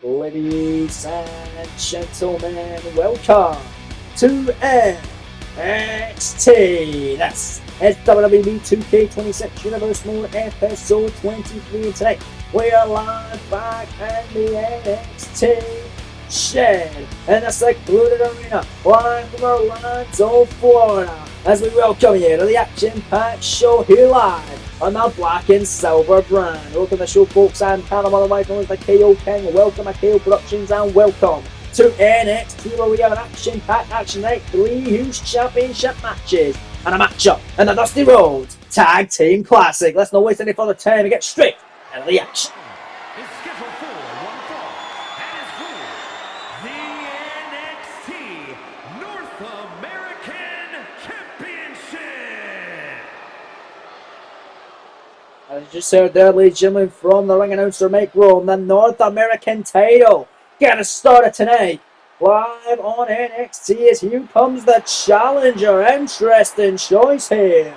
Ladies and gentlemen, welcome to NXT. That's WWE 2K26 Universe Mode episode 23. And today we are live back in the NXT shed in the secluded arena, live from Orlando, Florida, as we welcome you to the action-packed show here live on the Black and Silver brand. Welcome to the show, folks. I'm Panama, otherwise known as the KO King. Welcome to KO Productions and welcome to NXT, where we have an action-packed action night, 3 huge championship matches and a matchup in the Dusty Rhodes Tag Team Classic. Let's not waste any further time and get straight into the action. Is scheduled for one fall, and is for the NXT North American Championship. As you just heard there, ladies and gentlemen, from the ring announcer Mike Rome, the North American title getting started tonight. Live on NXT as here comes the challenger. Interesting choice here.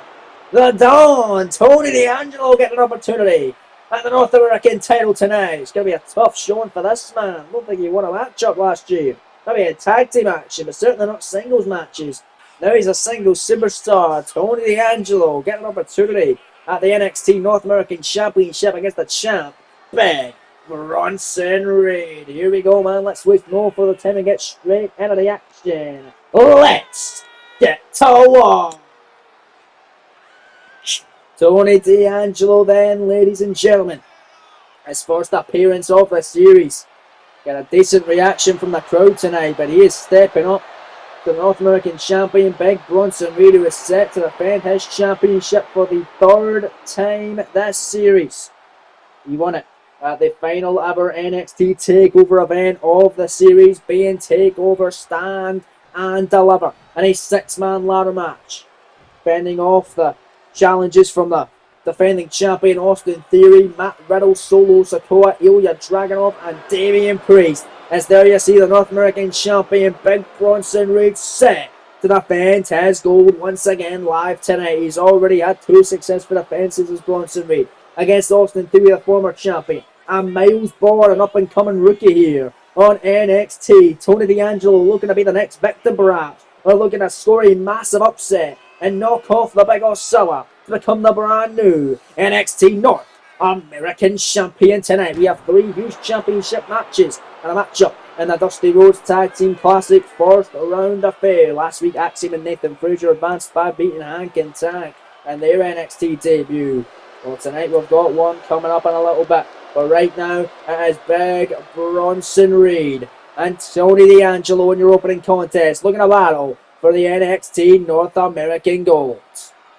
The Don, Tony D'Angelo, getting an opportunity at the North American title tonight. It's going to be a tough showing for this man. I don't think he won a matchup last year. Maybe a tag team action, but certainly not singles matches. Now he's a singles superstar. Tony D'Angelo getting an opportunity at the NXT North American Championship against the champ, Big Bronson Reed. Here we go, man. Let's waste no further time and get straight into the action. Let's get to work. Tony D'Angelo then, ladies and gentlemen. His first appearance of the series. Got a decent reaction from the crowd tonight, but he is stepping up. The North American champion, Big Bronson Reed, who is set to defend his championship for the 3rd time this series. He won it at the final ever NXT TakeOver event of the series, being TakeOver Stand and Deliver in a 6-man ladder match. Fending off the challenges from the defending champion Austin Theory, Matt Riddle, Solo Sikoa, Ilya Dragunov, and Damian Priest. As there you see the North American champion Big Bronson Reed set to defend his gold once again live tonight. He's already had 2 successful defenses as Bronson Reed against Austin Theory, the former champion, and Miles Bauer, an up-and-coming rookie here on NXT. Tony D'Angelo looking to be the next victim perhaps, or looking to score a massive upset and knock off the Big Osella to become the brand new NXT North American champion tonight. We have 3 huge championship matches and a matchup in the Dusty Rhodes Tag Team Classic first round affair. Last week, Axiom and Nathan Frazier advanced by beating Hank and Tank and their NXT debut. Well, tonight we've got one coming up in a little bit, but right now it is Big Bronson Reed and Tony D'Angelo in your opening contest, looking to battle for the NXT North American Gold.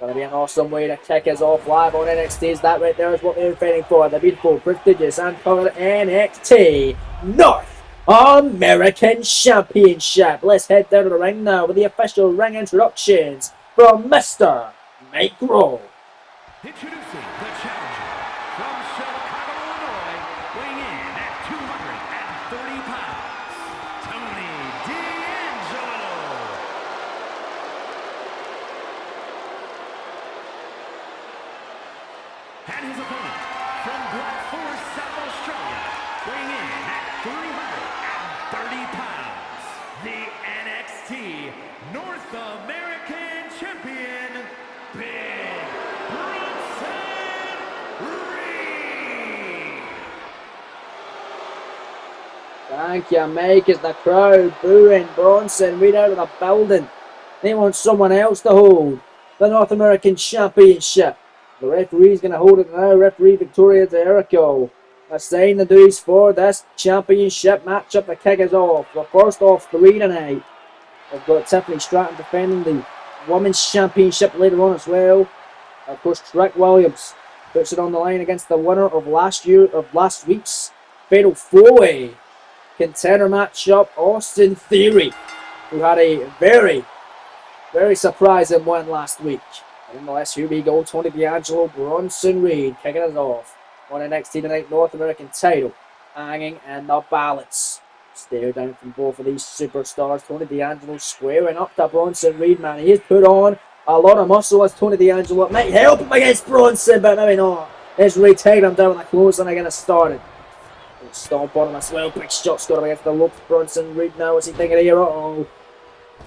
Gonna be an awesome way to kick us off live on NXT. That right there is what they're fighting for. The beautiful, prestigious, and covered NXT North American Championship. Let's head down to the ring now with the official ring introductions from Mr. Mike Rowe. Introducing the challenger from Chicago, Illinois, weighing in at 230 pounds, Tony D'Angelo. And his opponent from Black Forest, South Australia, weighing in at 330 pounds, the NXT North American Champion, Big Bronson Reed. Thank you, Mike, as the crowd booing Bronson Reed out of the building. They want someone else to hold the North American Championship. The referee's going to hold it now. Referee Victoria D'Erico assigned the duties for this championship matchup to kick us off. The first of 3 tonight. We've got Tiffany Stratton defending the Women's Championship later on as well. Of course, Trick Williams puts it on the line against the winner of last week's Fatal 4-Way contender matchup, Austin Theory, who had a very, very surprising win last week. Nonetheless, here we go. Tony D'Angelo, Bronson Reed kicking us off on NXT tonight North American title, hanging in the balance. Stare down from both of these superstars. Tony D'Angelo squaring up to Bronson Reed, man. He has put on a lot of muscle as Tony D'Angelo. It might help him against Bronson, but maybe not. As Reed taking him down with a close and I get it started. Stomp on him as well. Big shot's got him against the ropes. Bronson Reed now. What's he thinking here? Uh-oh.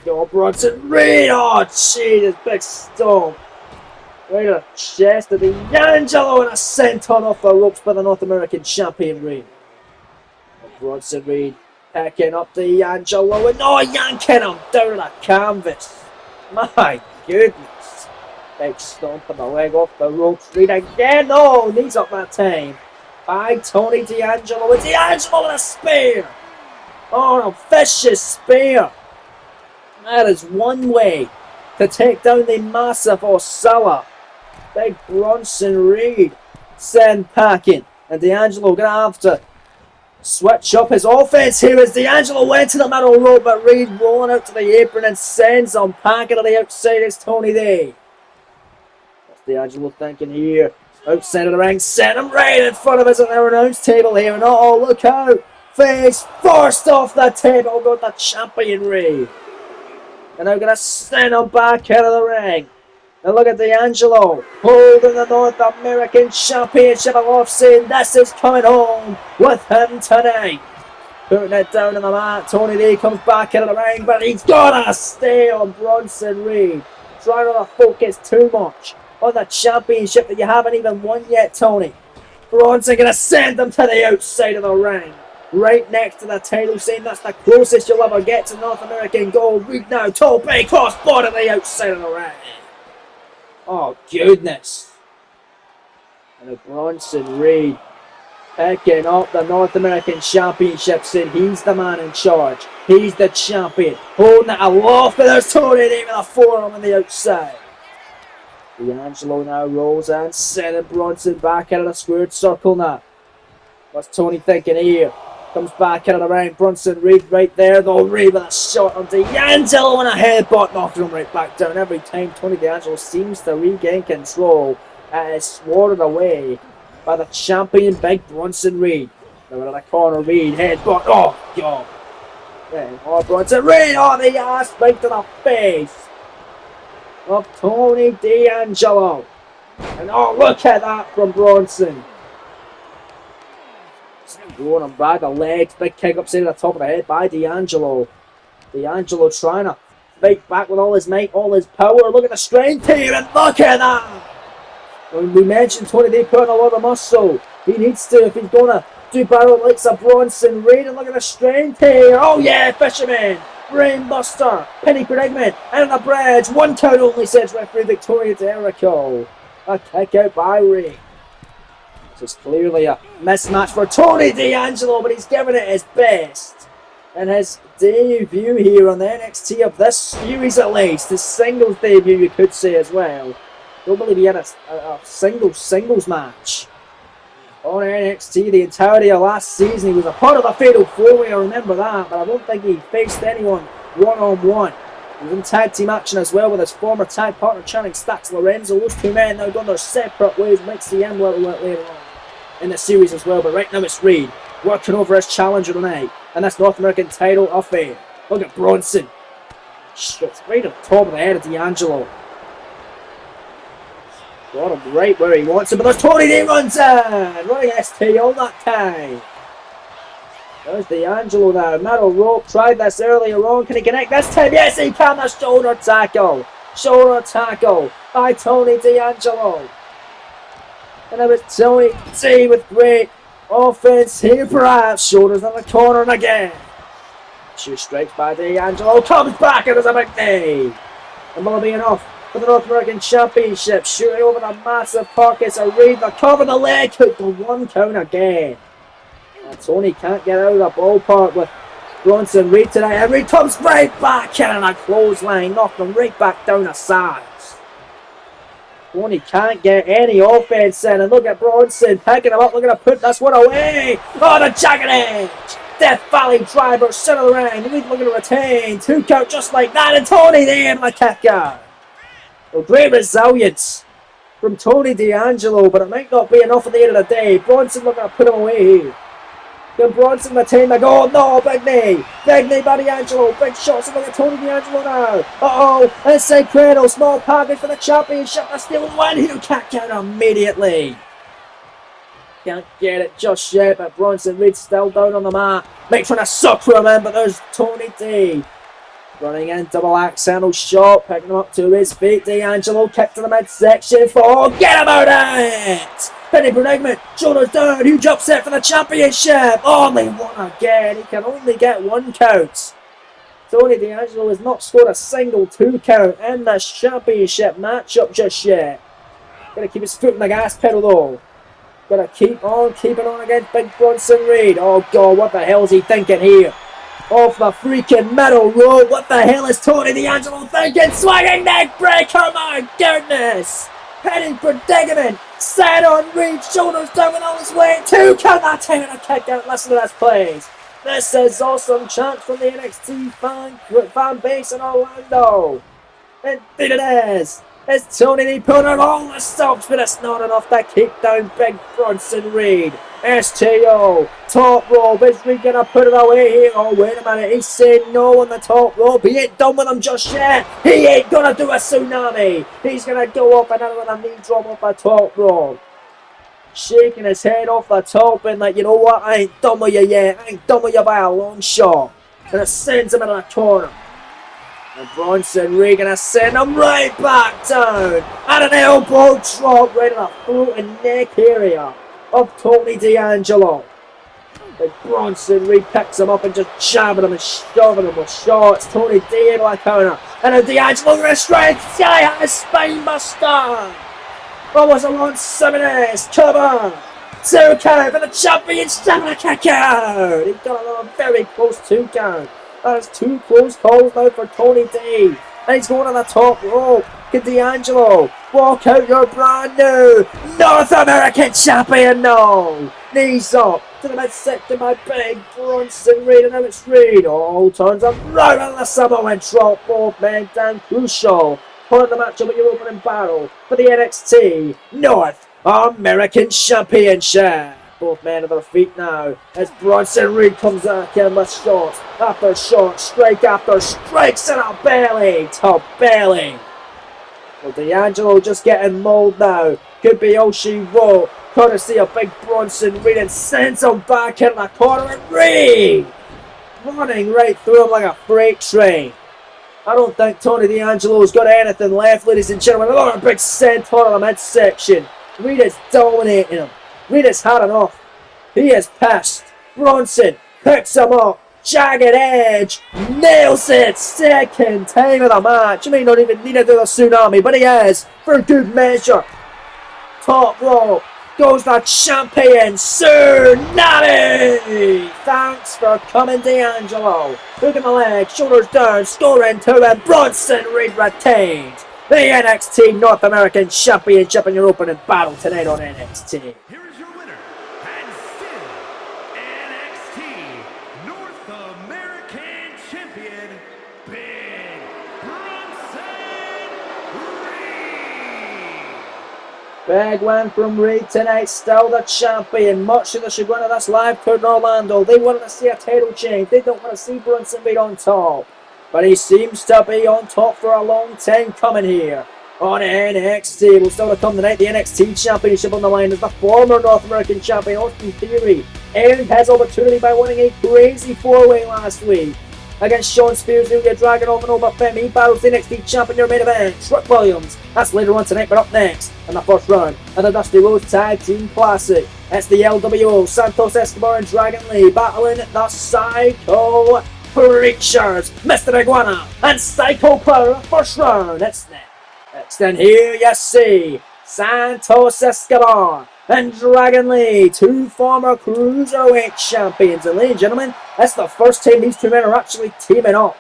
Go Bronson Reed. Oh, Jesus. Big stomp. Right to the chest of D'Angelo, and a senton off the ropes by the North American champion Reed. Bronson Reed picking up D'Angelo and yanking him down to the canvas. My goodness. Big stomp on the leg off the ropes. Reed again. Oh, knees up that time. By Tony D'Angelo, and D'Angelo with a spear! Oh, a vicious spear! That is one way to take down the massive Osella. Big Bronson Reed send packing, and D'Angelo gonna have to switch up his offense here as D'Angelo went to the middle rope, but Reed rolling out to the apron and sends him packing to the outside as Tony D. What's D'Angelo thinking here? Outside of the ring, sent him right in front of us at the announce table here, and look out! Face forced off the table, got the champion Reed. And now gonna send him back out of the ring. And look at D'Angelo holding the North American Championship aloft, saying this is coming home with him tonight. Putting it down on the mat, Tony D comes back out of the ring, but he's gotta stay on Bronson Reed. Trying not to focus too much on the championship that you haven't even won yet, Tony. Bronson gonna send them to the outside of the ring. Right next to the title, saying that's the closest you'll ever get to North American gold. Reed now, Tope crossbody to the outside of the ring. Oh, goodness. And Bronson Reed picking up the North American Championship, saying he's the man in charge. He's the champion. Holding it aloft, and there's Tony D with a forearm on the outside. D'Angelo now rolls in, sending Bronson back out of the squared circle now. What's Tony thinking here? Comes back out of the ring. Bronson Reed right there, though. Reed with a shot on D'Angelo and a headbutt, knocking him right back down. Every time Tony D'Angelo seems to regain control, it is swatted away by the champion Big Bronson Reed. Now in the corner, Reed, headbutt. Oh, God. Yeah, Bronson Reed, the ass right to the face of Tony D'Angelo. And look at that from Bronson. Going him by the legs, big kick upside the top of the head by D'Angelo. D'Angelo trying to fight back with all his might, all his power. Look at the strength here, and look at that! When we mentioned Tony D putting a lot of muscle, he needs to, if he's going to do battle like a Bronson Reed. And look at the strength here. Oh yeah, Fisherman, Brainbuster, Penny Predicament, and the bridge. 1 count only, says referee Victoria Jericho. A kick out by Reed. This is clearly a mismatch for Tony D'Angelo, but he's giving it his best. And his debut here on the NXT of this series at least, his singles debut you could say as well. Don't believe he had a singles match on NXT the entirety of last season. He was a part of the Fatal 4-Way, I remember that, but I don't think he faced anyone one-on-one. He was in tag team action as well with his former tag partner Channing Stacks Lorenzo. Those two men now gone their separate ways. We might see him a little bit later on in the series as well, but right now it's Reed working over his challenger tonight, and that's North American title affair. Look at Bronson. Shots right at the top of the head of D'Angelo. Got him right where he wants him, but there's Tony D runs in! Running ST all that time. There's D'Angelo now, middle rope, tried this earlier on, can he connect this time? Yes he can, the shoulder tackle by Tony D'Angelo. And now it's Tony D with great offense here perhaps, shoulders in the corner and again. 2 strikes by D'Angelo, comes back and there's a big knee. And will it be enough for the North American Championship? Shooting over the massive pockets of Reed, the cover the leg hook, the 1 count again. And Tony can't get out of the ballpark with Bronson Reed tonight, and Reed comes right back in on a clothesline, knocking him right back down the sides. Tony can't get any offense in, and look at Bronson picking him up, looking to put this one away. Oh, the jagged edge! Death Valley driver, center of the ring. Reed looking to retain. 2 count just like that, and Tony there in the kick out. Well, great resilience from Tony D'Angelo, but it might not be enough at the end of the day. Bronson looking to put him away here. Can Bronson retain the goal? No, big knee by D'Angelo, big shots, and look at Tony D'Angelo now. Inside cradle, small package for the championship, the steal and win. He'll kick out immediately. Can't get it just yet, but Bronson Reed still down on the mat. Mick trying to suck for him in, but there's Tony D. Running in, double axe handle shot, picking him up to his feet. D'Angelo kick to the midsection. Forget about it! Penny predicament, shoulders down, huge upset for the championship. Only one again, he can only get one count. Tony D'Angelo has not scored a single 2 count in this championship matchup just yet. Gotta keep his foot on the gas pedal though. Gotta keep on keeping on against Big Bronson Reed. Oh god, what the hell is he thinking here? Off the freaking middle row. What the hell is Tony D'Angelo thinking? Swinging neck breaker, my goodness! Heading predicament. Set on Reed, shoulders down with all his weight. 2 count that time and a kick out. Listen to this, please. This is awesome chance from the NXT fan base in Orlando. Indeed it is. It's Tony D putting on all the stops, but it's not enough to keep down Big Bronson Reed. STO, top rope, is Reed gonna put it away here? Oh wait a minute, he's saying no on the top rope. He ain't done with him just yet. He ain't gonna do a tsunami. He's gonna go up and in with a knee drop off the top rope. Shaking his head off the top and like, you know what, I ain't done with you yet. I ain't done with you by a long shot. And it sends him into the corner. And Bronson Reed gonna send him right back down. And an elbow drop right in the throat and neck area of Tony D'Angelo. But Bronson Reed picks him up and just jabbing him and shoving him with shots. Tony D into a counter. And then D'Angelo restraints. Sky high spine buster. Almost a 170s. Come on. 2 count for the champion. Stamina kick out. He got another very close 2 count. That is 2 close calls now for Tony D. And he's going on the top rope. Can D'Angelo walk out your brand new North American champion? No. Knees up to the midsection by Big Bronson Reed. And now it's Reed. All turns around on the Samoan drop. Both men down crucial. Part of the matchup with your opening battle for the NXT North American Championship. Both men on their feet now as Bronson Reed comes back in with shots after shots, strike after strikes in a belly to belly. Well, D'Angelo just getting mauled now. Could be all she wrote, courtesy of Big Bronson Reed, and sends him back in the corner. And Reed running right through him like a freight train. I don't think Tony D'Angelo's got anything left, ladies and gentlemen. Another big centaur in the midsection. Reed is dominating him. Reed has had enough. He is pissed. Bronson picks him up. Jagged edge. Nails it. Second time of the match. You may not even need to do the tsunami, but he is. For good measure. Top rope. Goes the champion. Tsunami. Thanks for coming, D'Angelo. Hooking the leg. Shoulders down. Scoring 2 and Bronson Reed retains the NXT North American Championship in your opening battle tonight on NXT. Here is your winner, and still NXT North American Champion, Big Bronson Reed. Big win from Reed tonight, still the champion. Much to the chagrin of this live crowd in Orlando. They wanted to see a title change. They don't want to see Bronson Reed on top. But he seems to be on top for a long time coming here on NXT. We'll still to come tonight. The NXT Championship on the line as the former North American Champion, Austin Theory, earned his opportunity by winning a crazy 4-way last week against Shawn Spears, Ilya Dragunov, and Nova Femme. He battles the NXT Champion in your main event, Trick Williams. That's later on tonight, but up next in the first round of the Dusty Rhodes Tag Team Classic. It's the LWO, Santos Escobar and Dragon Lee battling the Psycho Preachers, Mr. Iguana and Psycho Clown. First round. It's next. And here you see Santos Escobar and Dragon Lee, 2 former Cruiserweight champions. And ladies and gentlemen, that's the first time these 2 men are actually teaming up.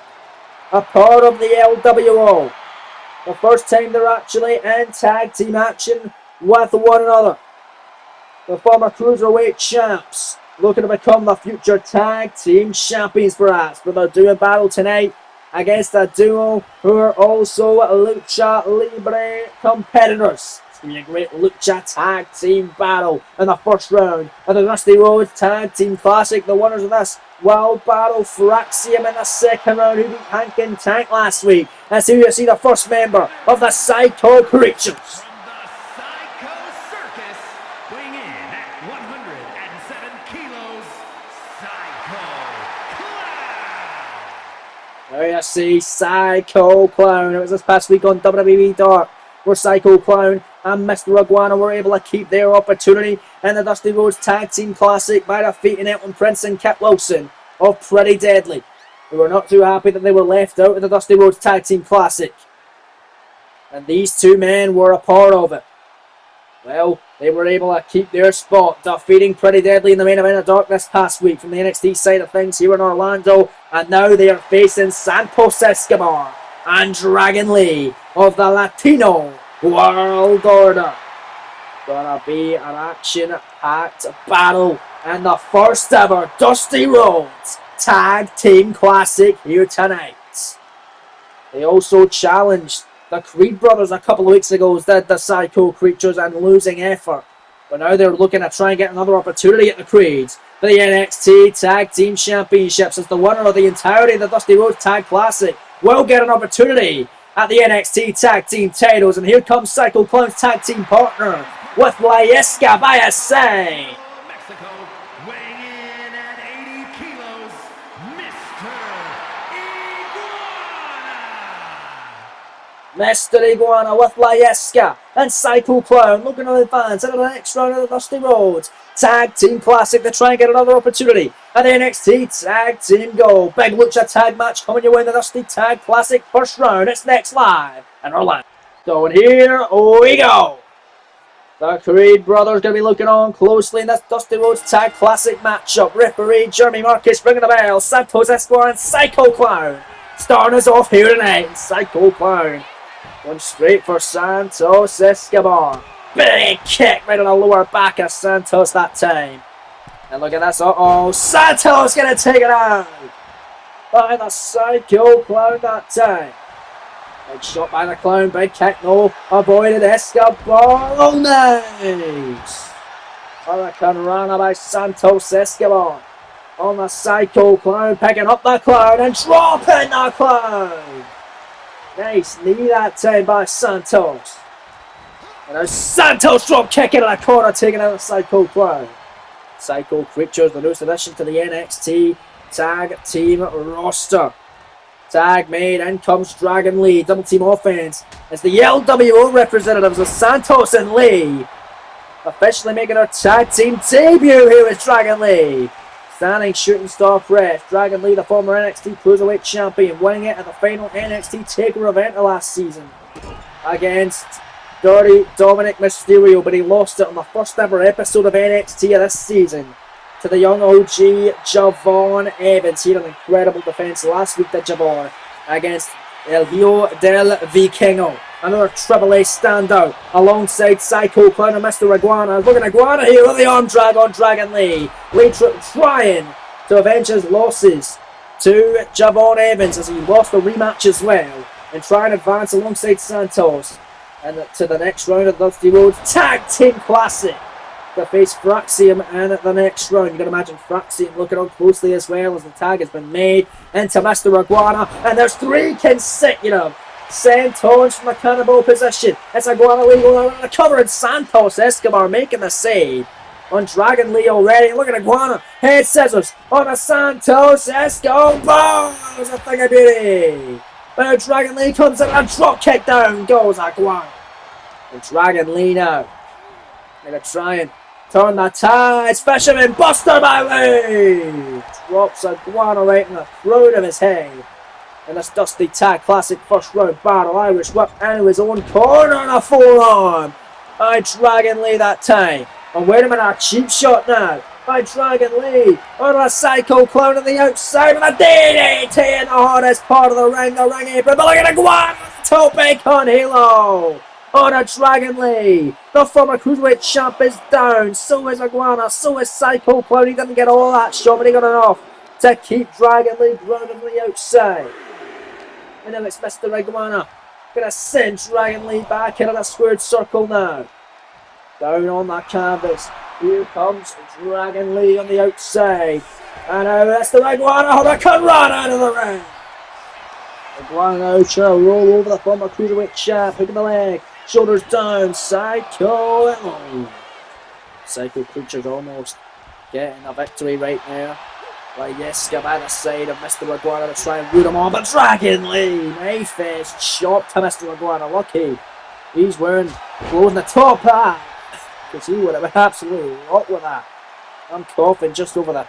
A part of the LWO. The first time they're actually in tag team action with one another. The former Cruiserweight champs looking to become the future tag team champions perhaps, but they're doing battle tonight against a duo who are also Lucha Libre competitors. It's going to be a great Lucha tag team battle in the first round of the Dusty Rhodes Tag Team Classic. The winners of this will battle Fraxium in the second round, who beat Hank and Tank last week. That's who you see the first member of the Psycho Creatures. From the Psycho Circus, weighing in at 100 There you see Psycho Clown. It was this past week on WWE Dark where Psycho Clown and Mr. Iguana were able to keep their opportunity in the Dusty Rhodes Tag Team Classic by defeating Elton Prince and Kit Wilson of Pretty Deadly. We were not too happy that they were left out of the Dusty Rhodes Tag Team Classic. And these two men were a part of it. Well, they were able to keep their spot, defeating Pretty Deadly in the main event of Dark this past week from the NXT side of things here in Orlando. And now they are facing Santos Escobar and Dragon Lee of the Latino World Order. Gonna be an action-packed battle and the first ever Dusty Rhodes Tag Team Classic here tonight. They also challenged the Creed brothers a couple of weeks ago, did the Psycho Creatures, and losing effort. But now they're looking to try and get another opportunity at the Creeds for the NXT Tag Team Championships, as the winner of the entirety of the Dusty Rhodes Tag Classic will get an opportunity at the NXT Tag Team titles. And here comes Psycho Clown's tag team partner with Laesca by his side. Mexico, weighing in at 80 kilos, Mr. Iguana. Mr. Iguana with Laesca and Psycho Clown looking to advance into the next round of the Dusty Rhodes Tag Team Classic to try and get another opportunity at the NXT Tag Team Gold. Big Lucha Tag match coming your way in the Dusty Tag Classic first round. It's next live in Orlando. So and here we go. The Creed brothers going to be looking on closely in this Dusty Rhodes Tag Classic matchup. Referee Jeremy Marcus ringing the bell. Santos Escobar and Psycho Clown starting us off here tonight. Psycho Clown going straight for Santos Escobar. Big kick right on the lower back of Santos that time. And look at this. Uh-oh. Santos going to take it out by the Psycho Clown that time. Big shot by the Clown. Big kick. No. Avoided Escobar. Oh, nice. Hurricane Rana by Santos Escobar. On the Psycho Clown. Picking up the Clown and dropping the Clown. Nice knee that time by Santos. And now Santos drop kick into the corner, taking out the Psycho Clown. Psycho Creatures, the newest addition to the NXT Tag Team roster. Tag made, in comes Dragon Lee. Double team offense as the LWO representatives of Santos and Lee officially making their tag team debut here with Dragon Lee. Standing shooting star press. Dragon Lee, the former NXT Cruiserweight Champion, winning it at the final NXT TakeOver event of last season against Dirty Dominic Mysterio, but he lost it on the first ever episode of NXT of this season to the young OG Javon Evans. He had an incredible defense last week to Javon against El Hijo del Vikingo. Another Triple A standout alongside Psycho Clown and Mr. Iguana. Look at Iguana here with the arm drag on Dragon Lee. Lee trying to avenge his losses to Javon Evans as he lost the rematch as well and try and advance alongside Santos and to the next round of the Dusty Rhodes Tag Team Classic to face Fraxium in the next round. You can imagine Fraxium looking on closely as well as the tag has been made into Mr. Iguana, and there's 3 consecutive Sentons from the cannonball position. It's Iguana Lee going on the cover, and Santos Escobar making the save on Dragon Lee already. Look at Iguana, head scissors on a Santos Escobar. There's a thing of beauty. Now Dragon Lee comes in and drop kick down goes Iguana. And Dragon Lee now gonna try and turn the tides. Fisherman Buster by Lee. Drops Iguana right in the throat of his head. In this Dusty Tag Classic first round battle. Irish whip into his own corner and a forearm by Dragon Lee that time. And wait a minute, a cheap shot now by Dragon Lee on a Psycho Clown on the outside with a DDT in the hardest part of the ring apron. But look at Iguana, toe big on Halo on a Dragon Lee. The former Cruiserweight champ is down, so is Iguana, so is Psycho Clown. He didn't get all that shot, but he got enough to keep Dragon Lee grounded on the outside. And now it's Mr. Iguana gonna send Dragon Lee back into the squared circle now. Down on that canvas. Here comes Dragon Lee on the outside. And now Mr. Iguana Hurricane run out of the ring. Iguana now trying to roll over the former Cruiserweight champ. Hooking the leg. Shoulders down. Psycho Creatures almost getting a victory right now. Like Yeska by the side of Mr. Iguana to try and root him on, but Dragon Lee, Mayfair's chop to Mr. Iguana. Lucky he's wearing clothes in the top half, because he would have been absolutely rocked with that. I'm coughing just over the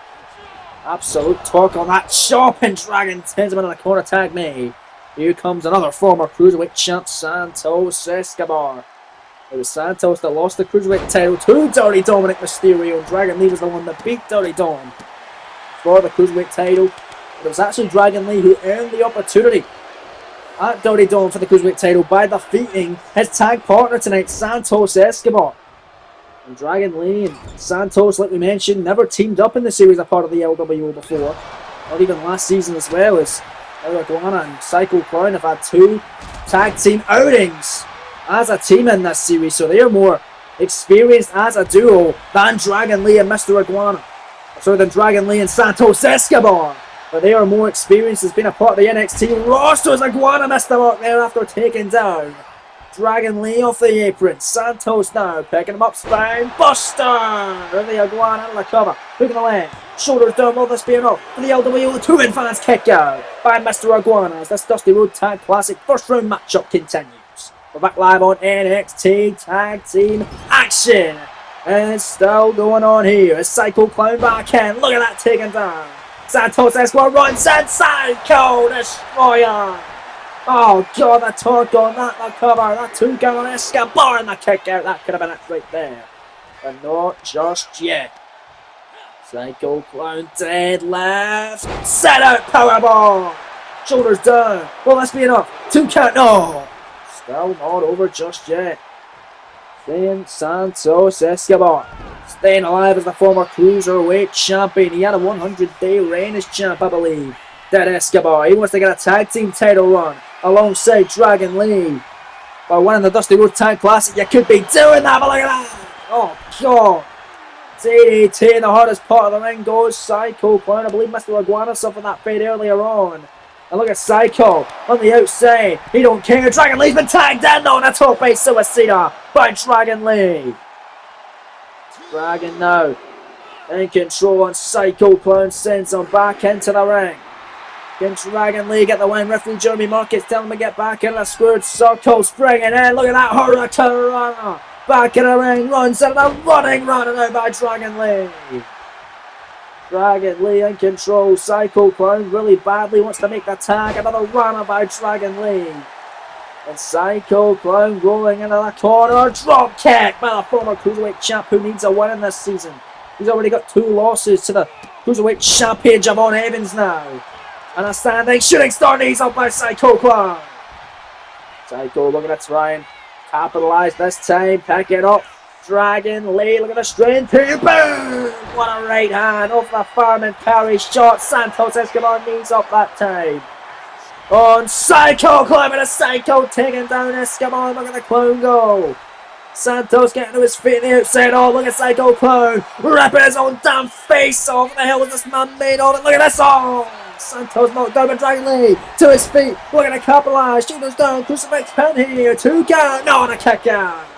absolute torque on that chop, and Dragon sends him into the corner tag me. Here comes another former Cruiserweight champ, Santos Escobar. It was Santos that lost the Cruiserweight title to Dirty Dominic Mysterio, and Dragon Lee was the one that beat Dirty Dom for the Cruiserweight title. But it was actually Dragon Lee who earned the opportunity at Dirty Dom for the Cruiserweight title by defeating his tag partner tonight, Santos Escobar. And Dragon Lee and Santos, like we mentioned, never teamed up in the series as part of the LWO before. Not even last season as well, as Iguana and Psycho Clown have had 2 tag team outings as a team in this series, so they're more experienced as a duo than Dragon Lee and Mr. Iguana. Sorry, than Dragon Lee and Santos Escobar. But they are more experienced as being a part of the NXT roster, as Iguana missed the mark there after taking down Dragon Lee off the apron. Santos now picking him up, spine buster. The Iguana under the cover, hooking the leg, shoulders down, will this be enough for the LWO 2 advanced kick out by Mr. Iguana as this Dusty Road Tag Classic first round matchup continues. We're back live on NXT Tag Team Action. And it's still going on here. A Psycho Clown back in. Look at that taken down. Santos Escobar runs in. Psycho Destroyer. Oh god, the torque on that, the cover. That 2 count on Escobar and the kick out. That could have been it right there. But not just yet. Psycho Clown dead left. Set out powerbomb. Shoulders down. Will this be enough? 2 count. No. Still not over just yet. Then Santos Escobar staying alive as the former Cruiserweight champion. He had a 100-day reign as champ, I believe. That Escobar, he wants to get a tag team title run alongside Dragon Lee. By winning the Dusty Road Tag Classic, you could be doing that, but look at that! Oh god! DDT in the hardest part of the ring goes Psycho Clown. I believe Mr. Iguana suffered that fade earlier on. And look at Psycho on the outside. He don't care. Dragon Lee's been tagged in on a top base suicida by Dragon Lee. Dragon now in control on Psycho Clown. Sends him back into the ring. Can Dragon Lee get the win? Referee Jeremy Marcus telling him to get back in the squared circle. Springing in. Look at that Hurricane Runner. Back in the ring. Runs in a running runner now by Dragon Lee. Dragon Lee in control. Psycho Clown really badly wants to make the tag. Another runner by Dragon Lee. And Psycho Clown rolling into the corner. Drop kick by the former Cruiserweight champ who needs a win in this season. He's already got 2 losses to the Cruiserweight champion Javon Evans now. And a standing shooting star knees up by Psycho Clown. Psycho looking to try and capitalize this time. Pick it up. Dragon Lee, look at the strength here. Boom! What a right hand off the fireman carry shot. Santos Escobar knees up that time. On Psycho Clown, and a Psycho taking down Escobar. Look at the Clown go. Santos getting to his feet on the outside. Oh, look at Psycho Clown ripping his own damn face off. What the hell was this man made of it? Look at this. Oh! Santos knocked down by Dragon Lee to his feet. Look at the capitalize. Shoulders down. Crucifix pin here. 2 count. No, and a kick out.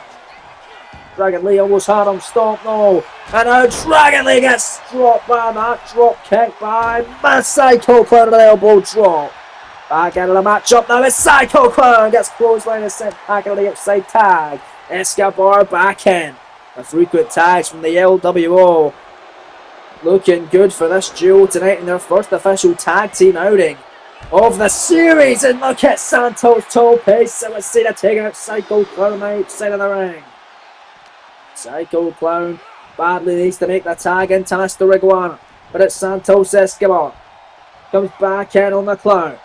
Dragon Lee almost had him stomped, no. And now Dragon Lee gets dropped by that drop kick by Psycho Clown with an elbow drop. Back into the matchup now as Psycho Clown gets clothesline and sent back into the outside tag. Escobar back in. The frequent tags from the LWO. Looking good for this duo tonight in their first official tag team outing of the series. And look at Santos Tope Suicida taking out Psycho Clown outside of the ring. Psycho Clown badly needs to make the tag into Mr. Iguana, but it's Santos Escobar. Comes back in on the Clown.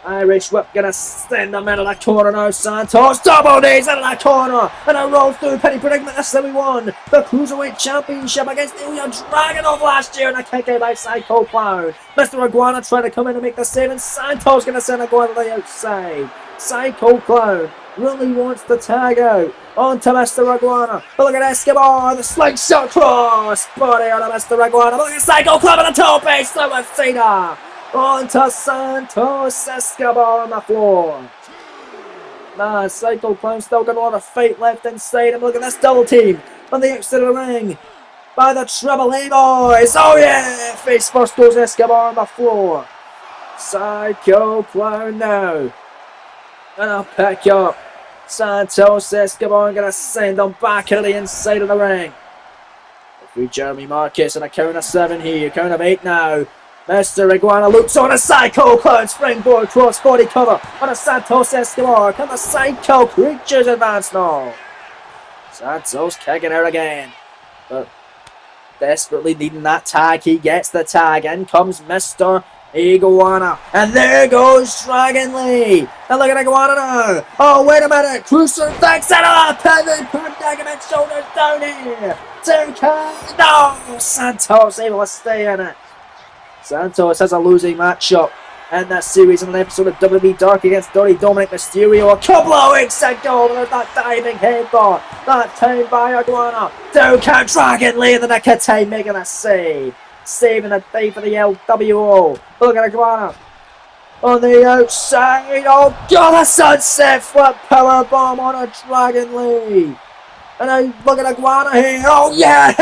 Irish whip gonna send him into the corner now. Santos double knees into the corner and a roll through penny predicament. That's how we won the Cruiserweight Championship against Ilya Dragunov last year, and a kick out by Psycho Clown. Mr. Iguana trying to come in and make the save, and Santos gonna send Iguana to the outside. Psycho Clown really wants to tag out onto Mr. Iguana. But look at Escobar, the slingshot cross body out of Mr. Iguana. But look at Psycho Clown on the toe base, Suicida onto Santos Escobar on the floor. Nah, Psycho Clown still got a lot of fight left inside him. Look at this double team on the outside of the ring. by the Triple A boys. Oh yeah! Face first goes Escobar on the floor. Psycho Clown now. Gonna pick up Santos Escobar, gonna send him back into the inside of the ring. Free Jeremy Marcus and a count of 7 here, count of 8 now. Mr. Iguana loops on a Psycho Clown springboard cross body cover on a Santos Escobar. Can the Psycho Creatures advance now? Santos kicking out again, but desperately needing that tag. He gets the tag. In comes Mr. Iguana. And there goes Dragon Lee. And look at Iguana now. Oh, wait a minute. Crucifix and a pivot. Predicament. Shoulders down here. 2 count. No. Santos able to stay in it. Santos has a losing matchup in this series in an episode of WWE Dark against Dirty Dominic Mysterio a couple of weeks ago. There's that diving headbutt. That time by Iguana. 2 count. Dragon Lee in the nick of time making a save. Saving the day for the LWO. Look at Iguana on the outside. Oh God, a sunset flip powerbomb on a Dragon Lee. And now look at Iguana here. Oh yeah!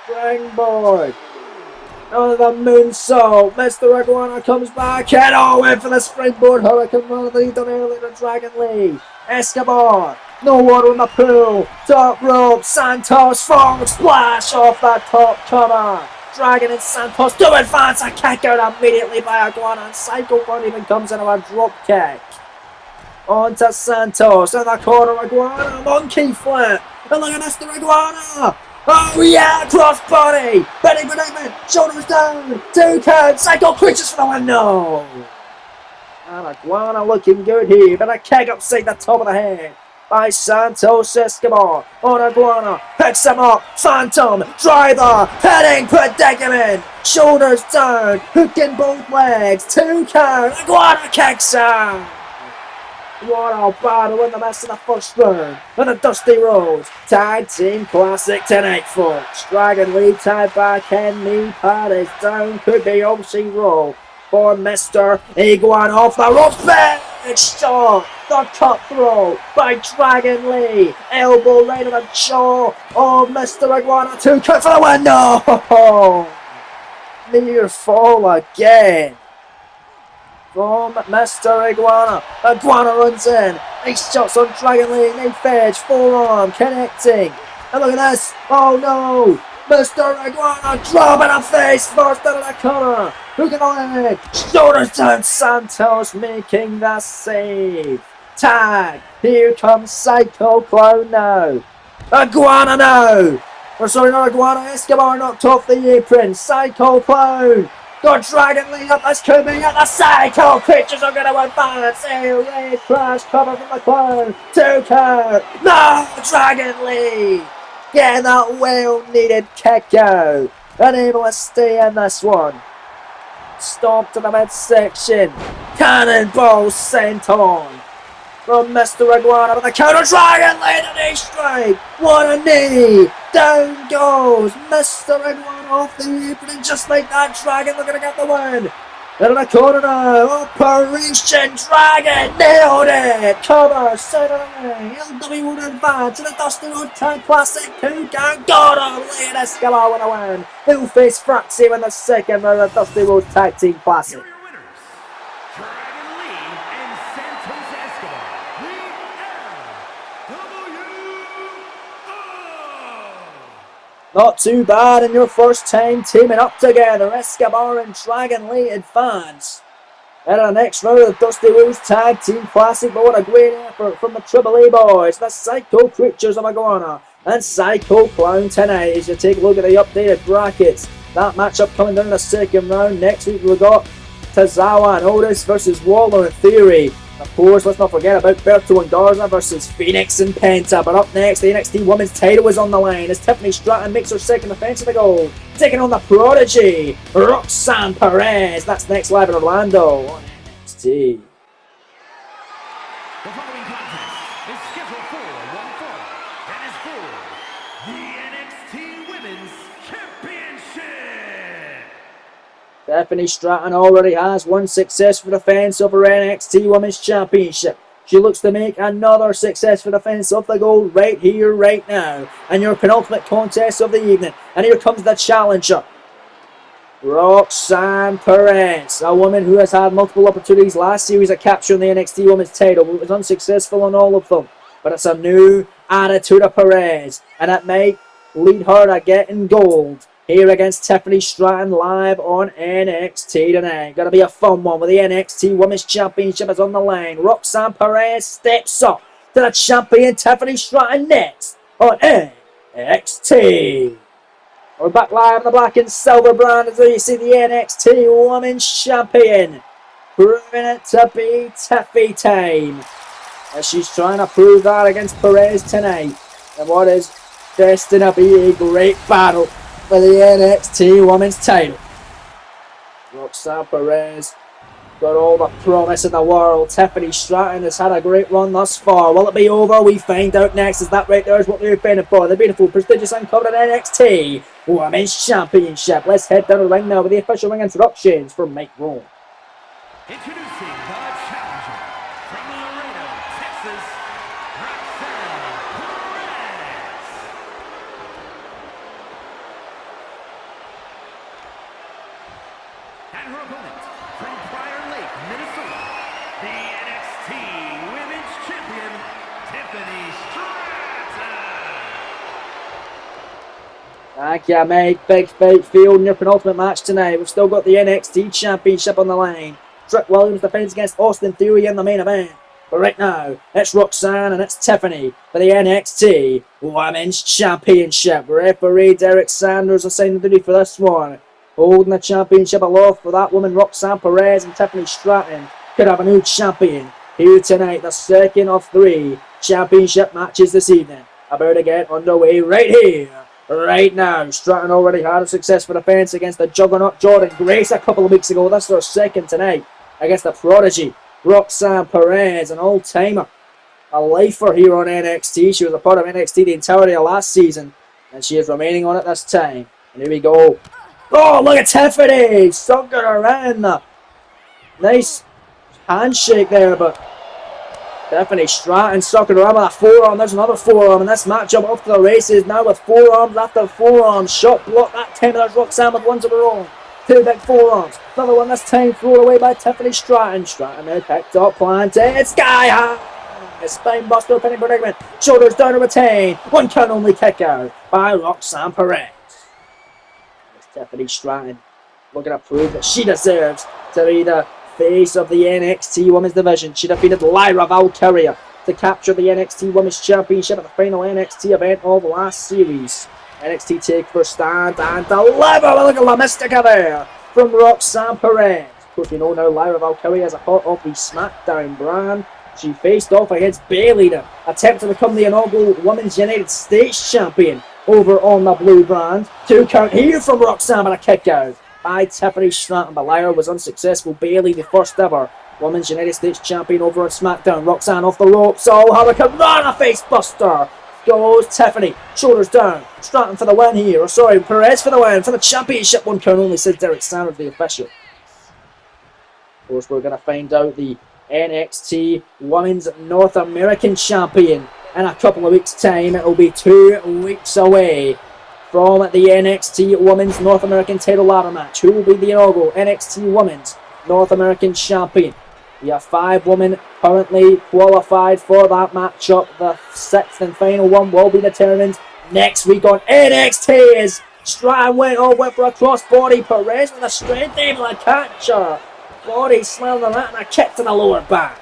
Springboard. Oh, the moonsault. Mr. Iguana comes back and went for the springboard hurricane run that he done earlier to Dragon Lee. Escobar. No water in the pool. Top rope. Santos frog splash off that top cover. Dragon and Santos do advance. A kick out immediately by Iguana. And Psycho Clown even comes into a drop kick. On to Santos in the corner. Iguana. Monkey flip. And look at Mr. Iguana. Oh yeah, cross body. Betty predicament. Shoulders down. 2 counts. Psycho Creatures for the win. No. And Iguana looking good here. But a kick upside the top of the head by Santos Escobar on Iguana. Picks him up. Phantom. Driver. Heading predicament. Shoulders down. Hooking both legs. 2 count. Iguana kicks out. What a battle in the mess of the first round on the Dusty Rhodes Tag Team Classic tonight, folks. Dragon Lee tied back in, knee pad is down, could be OC roll for Mr. Iguana off the ropes. Big shot, the cut throw by Dragon Lee, elbow right on the jaw of Mr. Iguana. 2 count for the win. No! Near fall again from Mr. Iguana. Iguana runs in. Nice shots on Dragon Lee. Knife edge. Forearm connecting. And look at this. Oh no. Mr. Iguana dropping a face first out of the corner. Hook in the leg. Shoulders down. Santos making the save. Tag. Here comes Psycho Clown now. Iguana now. Or sorry, not Iguana. Escobar knocked off the apron. Psycho Clown. Got Dragon Lee up, that's coming at the Psycho Creatures are gonna advance. A red crash cover from the Clown. 2 count. No, Dragon Lee getting that well needed kick out. Unable to stay in this one. Stomped to the midsection. Cannonball sent on from Mr. Iguana with the counter. Dragon Lee the knee strike. What a knee. Down goes Mr. Iguana off the apron, just like that. Dragon looking to get the win. In the corner now. Operation Dragon. Nailed it. Cover. Side of the ring. LW would advance to the Dusty Road Tag Classic 2 count. Got him. Lee and Escobar with a win. He'll face Fraxie in the second round of the Dusty Road Tag Team Classic. Not too bad in your first time teaming up together. Escobar and Dragon Lee advance into the next round of the Dusty Rhodes Tag Team Classic. But what a great effort from the Triple A boys, the Psycho Creatures of Iguana and Psycho Clown tonight. As you take a look at the updated brackets, that matchup coming down in the second round. Next week we've got Tozawa and Otis versus Waller and Theory. Of course, let's not forget about Berto and Garza versus Phoenix and Penta. But up next, the NXT Women's title is on the line as Tiffany Stratton makes her second defense of the gold, taking on the Prodigy, Roxanne Perez. That's next live in Orlando on NXT. The following contest is scheduled for one fall and is for the NXT Women's Championship. Tiffany Stratton already has one successful defense of her NXT Women's Championship. She looks to make another successful defense of the gold right here, right now. And your penultimate contest of the evening. And here comes the challenger. Roxanne Perez, a woman who has had multiple opportunities last series at capturing the NXT Women's title, but was unsuccessful on all of them. But it's a new attitude of Perez, and it might lead her to getting gold here against Tiffany Stratton live on NXT tonight. Gonna be a fun one with the NXT Women's Championship is on the line. Roxanne Perez steps up to the champion Tiffany Stratton next on NXT. We're back live on the black and silver brand as you see the NXT Women's Champion proving it to be Tiffy time. As she's trying to prove that against Perez tonight. And what is destined to be a great battle for the NXT Women's title. Roxanne Perez got all the promise in the world. Tiffany Stratton has had a great run thus far. Will it be over? We find out next. Is that right there is what we're paying for? The beautiful, prestigious, uncovered NXT Women's Championship. Let's head down to the ring now with the official ring introductions from Mike Rowe. Introducing the challenger from Laredo, Texas, Roxanne Perez. And her opponent from Prior Lake, Minnesota, the NXT Women's Champion, Tiffany Stratton. Thank you, mate. Big fight field in your penultimate match tonight. We've still got the NXT Championship on the line. Trick Williams defends against Austin Theory in the main event. But right now, it's Roxanne and it's Tiffany for the NXT Women's Championship. Referee Derek Sanders assigned the duty for this one. Holding the championship aloft for that woman, Roxanne Perez, and Tiffany Stratton could have a new champion here tonight. The second of 3 championship matches this evening. About to get underway right here, right now. Stratton already had a successful defense against the juggernaut Jordan Grace a couple of weeks ago. That's her second tonight against the prodigy Roxanne Perez, an old-timer, a lifer here on NXT. She was a part of NXT the entirety of last season, and she is remaining on it this time. And here we go. Oh, look at Tiffany! Sunk her around. Nice handshake there, but Tiffany Stratton sucking around with a forearm. There's another forearm, and this matchup off to the races now with forearms after forearms. Shot block that time. There's Roxanne with ones of her own. 2 big forearms. Another one this time thrown away by Tiffany Stratton. Stratton now picked up, planted, sky high. A spine buster, pinning predicament. Shoulders down to retain. One count only kick out by Roxanne Perez. It's Tiffany Stratton looking to prove that she deserves to be the face of the NXT Women's Division. She defeated Lyra Valkyria to capture the NXT Women's Championship at the final NXT event of last series. NXT TakeOver stand and deliver. Look at La Mystica there from Roxanne Perez. Of course, we know now Lyra Valkyria is a part of the SmackDown brand. She faced off against Bayley to attempt to become the inaugural Women's United States Champion over on the Blue brand. 2 count here from Roxanne, but a kick out by Tiffany Stratton, but Lyra was unsuccessful. Bayley, the first ever Women's United States Champion over on SmackDown. Roxanne off the ropes. Oh, Hurricane Rana face buster. Goes Tiffany. Shoulders down. Stratton for the win here. Or sorry, Perez for the win. For the championship. 1 count only, says Derek Sanders, the official. Of course, we're going to find out the NXT Women's North American Champion in a couple of weeks' time. It will be 2 weeks away from the NXT Women's North American title ladder match. Who will be the inaugural NXT Women's North American Champion? We have 5 women currently qualified for that matchup. The 6th and final one will be determined next week on NXT. As Stratton went for a crossbody. Perez with a strength able to catch her. Body slam on that and a kick to the lower back.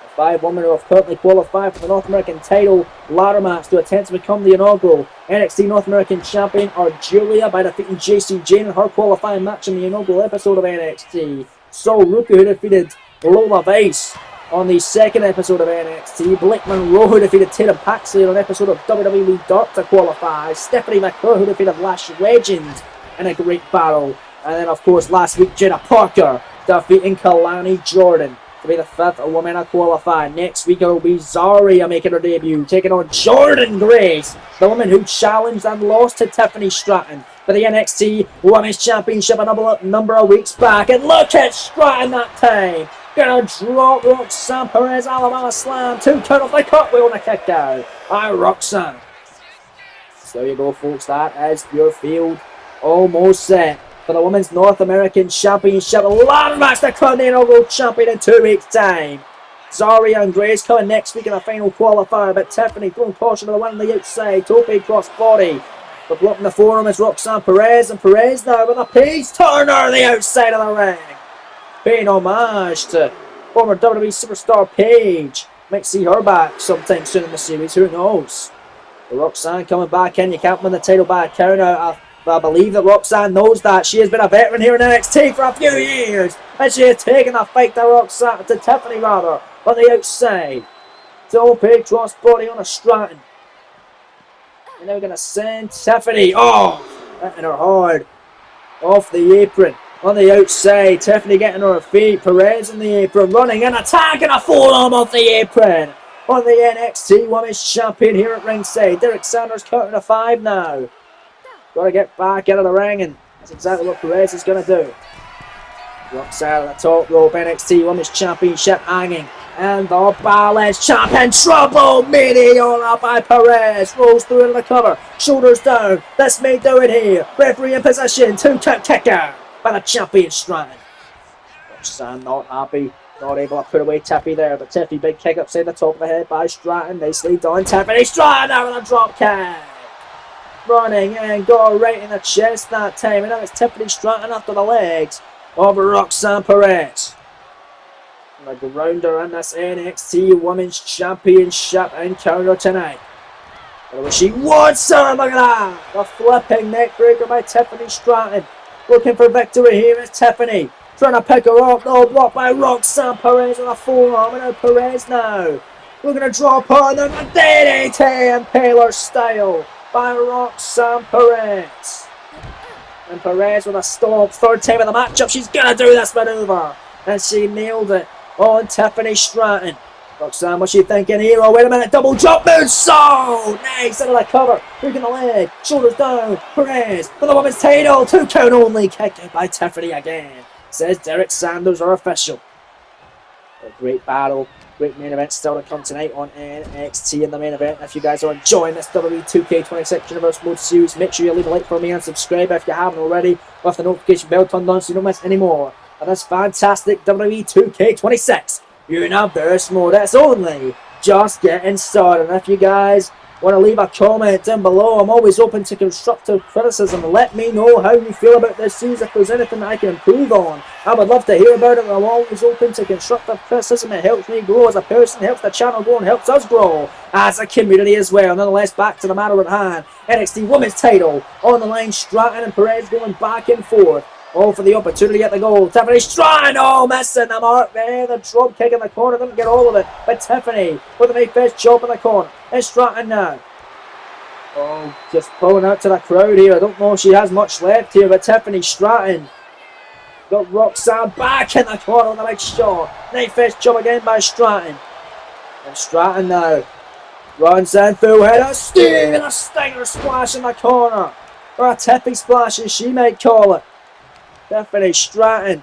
The 5 women who have currently qualified for the North American title ladder match to attempt to become the inaugural NXT North American Champion are Julia by defeating JC Jane in her qualifying match in the inaugural episode of NXT. Sol Ruka, who defeated Lola Vice on the 2nd episode of NXT. Blake Monroe, who defeated Tatum Paxley on an episode of WWE Dark to qualify. Stephanie McClure, who defeated Lash Legend in a great battle. And then, of course, last week, Jenna Parker defeating Kalani Jordan to be the 5th woman to qualify. Next week, it will be Zarya making her debut, taking on Jordan Grace, the woman who challenged and lost to Tiffany Stratton for the NXT Women's Championship a number of weeks back. And look at Stratton that time. Gonna drop Roxanne Perez, Alabama slam. 2 count off the cartwheel and a kick out by Roxanne. So there you go, folks. That is your field almost set for the Women's North American Championship. Ladder match to crown the NRL World Champion in 2 weeks' time. Zaria and Grace coming next week in a final qualifier, but Tiffany throwing caution to the one on the outside. Tope cross body. But blocking the forearm is Roxanne Perez, and Perez now with a Paige Turner the outside of the ring. Paying homage to former WWE superstar Paige. Might see her back sometime soon in the series, who knows? But Roxanne coming back in, you can't win the title by a count out. I believe that Roxanne knows that. She has been a veteran here in NXT for a few years, and she has taken the fight to Tiffany rather, on the outside. Tope cross body on a Stratton. And now we're going to send Tiffany off. Hitting her hard. Off the apron. On the outside. Tiffany getting her feet. Perez in the apron. Running and attacking a forearm off the apron. On the NXT Women's Champion here at ringside. Derek Sanders counting a 5 now. Got to get back out of the ring, and that's exactly what Perez is going to do. Roxanne at the top rope. NXT Women's Championship hanging. And the Balance champ in trouble. Meteora by Perez. Rolls through into the cover. Shoulders down. This may do it here. Referee in position. 2 count kicker by the champion Stratton. Roxanne not happy. Not able to put away Tiffy there. But Tiffy big kick upside the top of the head by Stratton. Nicely done. Tiffany Stratton now with a drop kick. Running and got right in the chest that time. And now it's Tiffany Stratton after the legs of Roxanne Perez. The grounder in this NXT Women's Championship encounter tonight. But she wants her, look at that! The flipping neckbreaker by Tiffany Stratton. Looking for victory here is Tiffany. Trying to pick her up, no block by Roxanne Perez on a forearm. And now Perez now. Looking to drop her, and then a DDT Impaler style by Roxanne Perez. And Perez with a stomp, 3rd time in the matchup. She's gonna do this maneuver. And she nailed it on Tiffany Stratton. Roxanne, what's she thinking here? Oh, wait a minute, double jump move. So nice into the cover. Hooking the leg, shoulders down. Perez for the women's title. 2 count only. Kicked out by Tiffany again. Says Derek Sanders are official. A great battle. Great main event still to come tonight on NXT in the main event. If you guys are enjoying this WWE 2K26 Universe Mode series, make sure you leave a like for me and subscribe if you haven't already, with the notification bell turned on so you don't miss any more of this fantastic WWE 2K26 Universe Mode. It's only just getting started. And if you guys want to leave a comment down below, I'm always open to constructive criticism. Let me know how you feel about this series, if there's anything that I can improve on. I would love to hear about it. I'm always open to constructive criticism. It helps me grow as a person, helps the channel grow, and helps us grow as a community as well. Nonetheless, back to the matter at hand. NXT Women's title on the line. Stratton and Perez going back and forth. All for the opportunity at the goal. Tiffany Stratton, oh, missing the mark there. The drop kick in the corner, didn't get all of it. But Tiffany with a big fist chop in the corner. And Stratton now. Oh, just pulling out to the crowd here. I don't know if she has much left here, but Tiffany Stratton got Roxanne back in the corner with a big shot. Night fist chop again by Stratton. And Stratton now runs in full head of steam and a stinger splash in the corner. Or a Tiffy splash as she might call it. Tiffany Stratton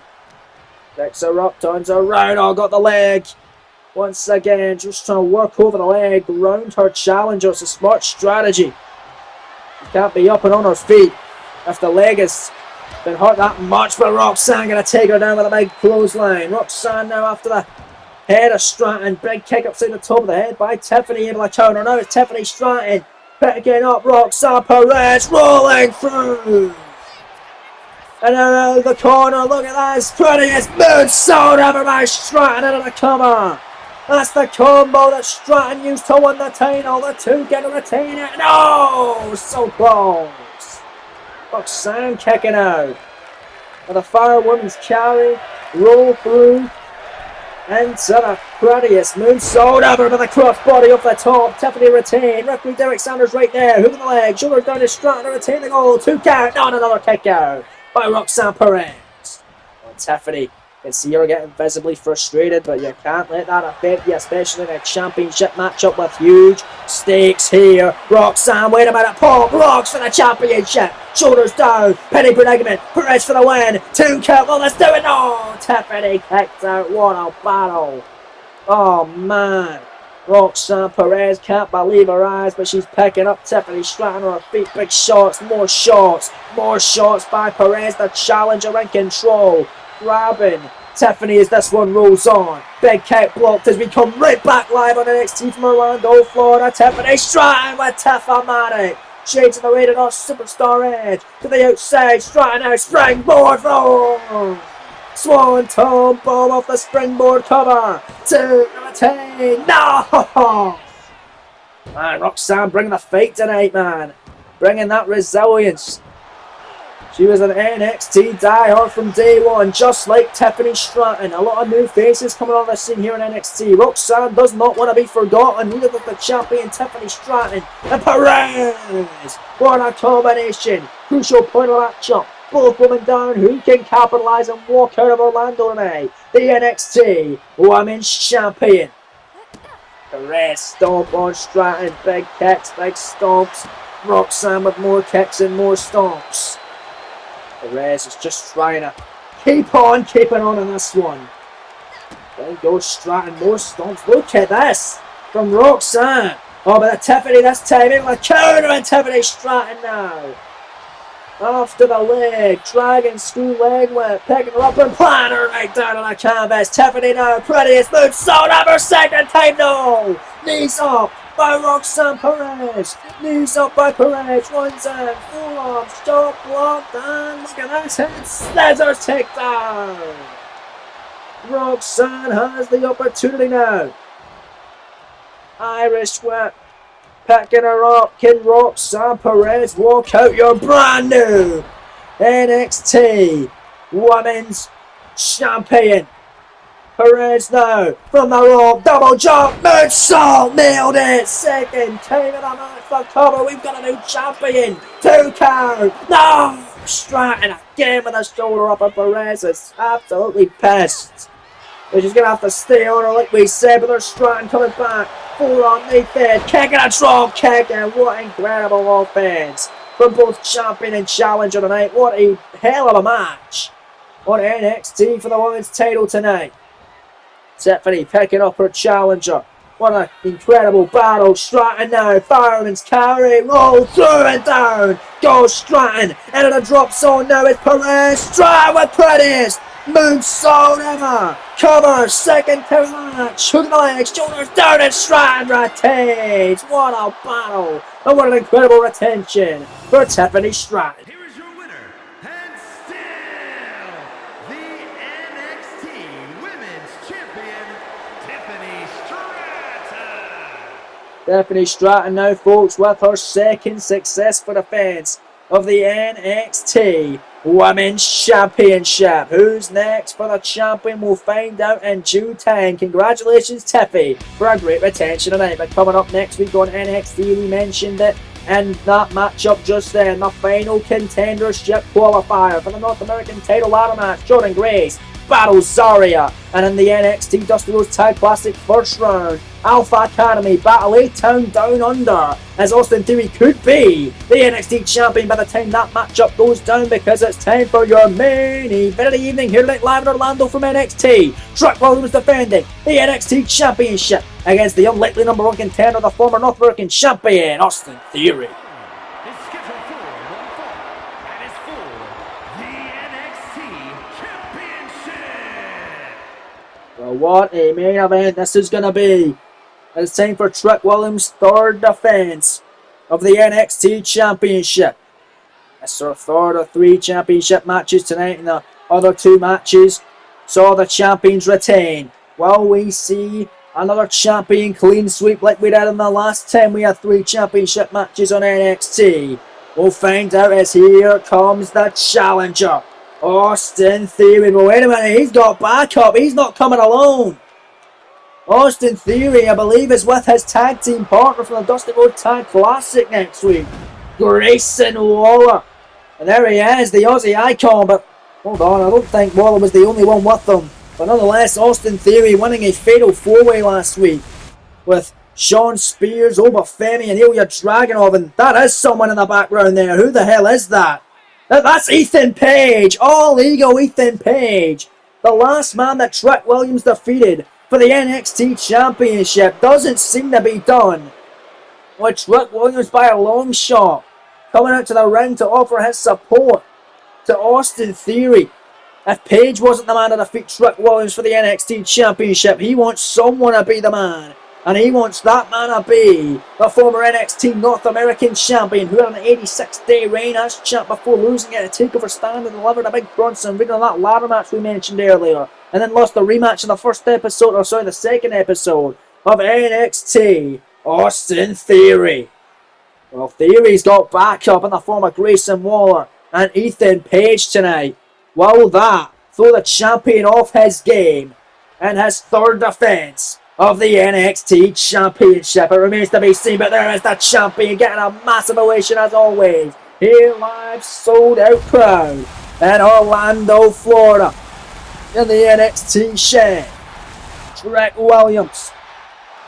picks her up, turns her around. Oh, got the leg. Once again, just trying to work over the leg, round her challenger. It's a smart strategy. She can't be up and on her feet if the leg has been hurt that much. But Roxanne going to take her down with a big clothesline. Roxanne now after the head of Stratton. Big kick upside the top of the head by Tiffany, able to counter. Now it's Tiffany Stratton picking up Roxanne Perez, rolling through. And out of the corner, look at that, prettiest moonsault ever by Stratton out of the cover. That's the combo that Stratton used to win the title. The two get to retain it. No, so close. Roxanne kicking out. With a fire women's carry, roll through into the prettiest moonsault ever with a crossbody up the top. Tiffany retain. Referee Derek Sanders right there. Hook in the leg, shoulders down to Stratton to retain the goal. 2 count, not another kick out by Roxanne Perez. And Tiffany can see her getting visibly frustrated, but you can't let that affect you, especially in a championship matchup with huge stakes here. Roxanne, wait a minute, Paul Rocks for the championship. Shoulders down, penny predicament, Perez for the win. 2 count, well, let's do it. No, Tiffany kicked out. What a battle. Oh man. Roxanne Perez can't believe her eyes, but she's picking up Tiffany Stratton on her feet. Big shots, more shots by Perez, the challenger in control. Grabbing Tiffany as this one rolls on. Big kick blocked as we come right back live on NXT from Orlando, Florida. Tiffany Stratton with Tiff-O-Matic. Shades of the rated on Superstar Edge. To the outside, Stratton now springboard. Oh! Swanton bomb off the springboard cover. 2 retain. No! Man, Roxanne bringing the fight tonight, man. Bringing that resilience. She was an NXT diehard from day one, just like Tiffany Stratton. A lot of new faces coming on the scene here in NXT. Roxanne does not want to be forgotten, neither does the champion Tiffany Stratton. And Perez! What a combination! Crucial point of that jump. Both women down. Who can capitalise and walk out of Orlando tonight? The NXT Women's Champion. Perez stomp on Stratton. Big kicks, big stomps. Roxanne with more kicks and more stomps. Perez is just trying to keep on keeping on in this one. There goes Stratton, more stomps. Look at this from Roxanne. Oh, but the Tiffany this time, able to counter and Tiffany Stratton now. After the leg, dragon screw leg whip, picking her up and planting her right down on the canvas. Tiffany now, prettiest move, so number second time, no! Knees up by Roxanne Perez. Knees up by Perez, runs in, forearms, jump blocked, and look at this hit, scissors takedown. Roxanne has the opportunity now. Irish whip. Picking her up, can Roxanne Perez walk out your brand new NXT Women's Champion? Perez now from the rope, double jump, moonsault, nailed it. Second time in the match for cover, we've got a new champion. 2 count, no! Stratton again with a shoulder up, and Perez is absolutely pissed. But she's going to have to stay on her like we said, but there's Stratton coming back. Forearm knee fed, kicking a drop kick, and what incredible offense from both champion and challenger tonight. What a hell of a match on NXT for the women's title tonight. Tiffany picking up her challenger. What an incredible battle. Stratton now, fireman's carry, roll through and down. Goes Stratton, into the drop zone now is Perez. Stratton with prettiest moonsault ever. Cover, second to match. Hook the legs, shoulders down, and Stratton retains. What a battle. And what an incredible retention for Tiffany Stratton. Here is your winner, and still the NXT Women's Champion, Tiffany Stratton. Tiffany Stratton now, folks, with her second successful defense of the NXT Women's Championship. Who's next for the champion? We'll find out in due time. Congratulations, Tiffy, for a great retention tonight. But coming up next week on NXT, we mentioned it in that matchup just then. The final contendership qualifier for the North American title ladder match. Jordan Grace battles Zarya. And in the NXT Dusty Rhodes Tag Classic first round, Alpha Academy battle A-Town Down Under, as Austin Theory could be the NXT champion by the time that matchup goes down, because it's time for your main event of the evening here tonight live in Orlando from NXT. Trick Williams defending the NXT championship against the unlikely number 1 contender, the former North American champion, Austin Theory. Is scheduled for one fall, and is for the NXT Championship. Well, what a main event this is going to be. It's time for Trick Williams' third defense of the NXT Championship. It's our third of 3 championship matches tonight, and the other 2 matches saw the champions retain. Will we see another champion clean sweep like we did in the last time we had 3 championship matches on NXT? We'll find out as here comes the challenger, Austin Theory. But wait a minute, he's got backup. He's not coming alone. Austin Theory, I believe, is with his tag team partner from the Dusty Rhodes Tag Classic next week, Grayson Waller. And there he is, the Aussie icon. But hold on, I don't think Waller was the only one with them. But nonetheless, Austin Theory winning a fatal 4-way last week with Shawn Spears, Obafemi, and Ilya Dragunov. And that is someone in the background there. Who the hell is that? That's Ethan Page. All ego Ethan Page. The last man that Trick Williams defeated for the NXT Championship. Doesn't seem to be done with Trick Williams by a long shot. Coming out to the ring to offer his support to Austin Theory. If Page wasn't the man to defeat Trick Williams for the NXT Championship, he wants someone to be the man. And he wants that man to be the former NXT North American Champion who had an 86-day reign as champ before losing it to TakeOver Stand and delivered a big Bronson Reed on that ladder match we mentioned earlier. And then lost the rematch in the second episode of NXT. Austin Theory. Well, Theory's got backup in the form of Grayson Waller and Ethan Page tonight. Will that throw the champion off his game in his third defense of the NXT Championship? It remains to be seen, but there is the champion getting a massive ovation as always. Here live, sold out crowd in Orlando, Florida in the NXT shed. Trick Williams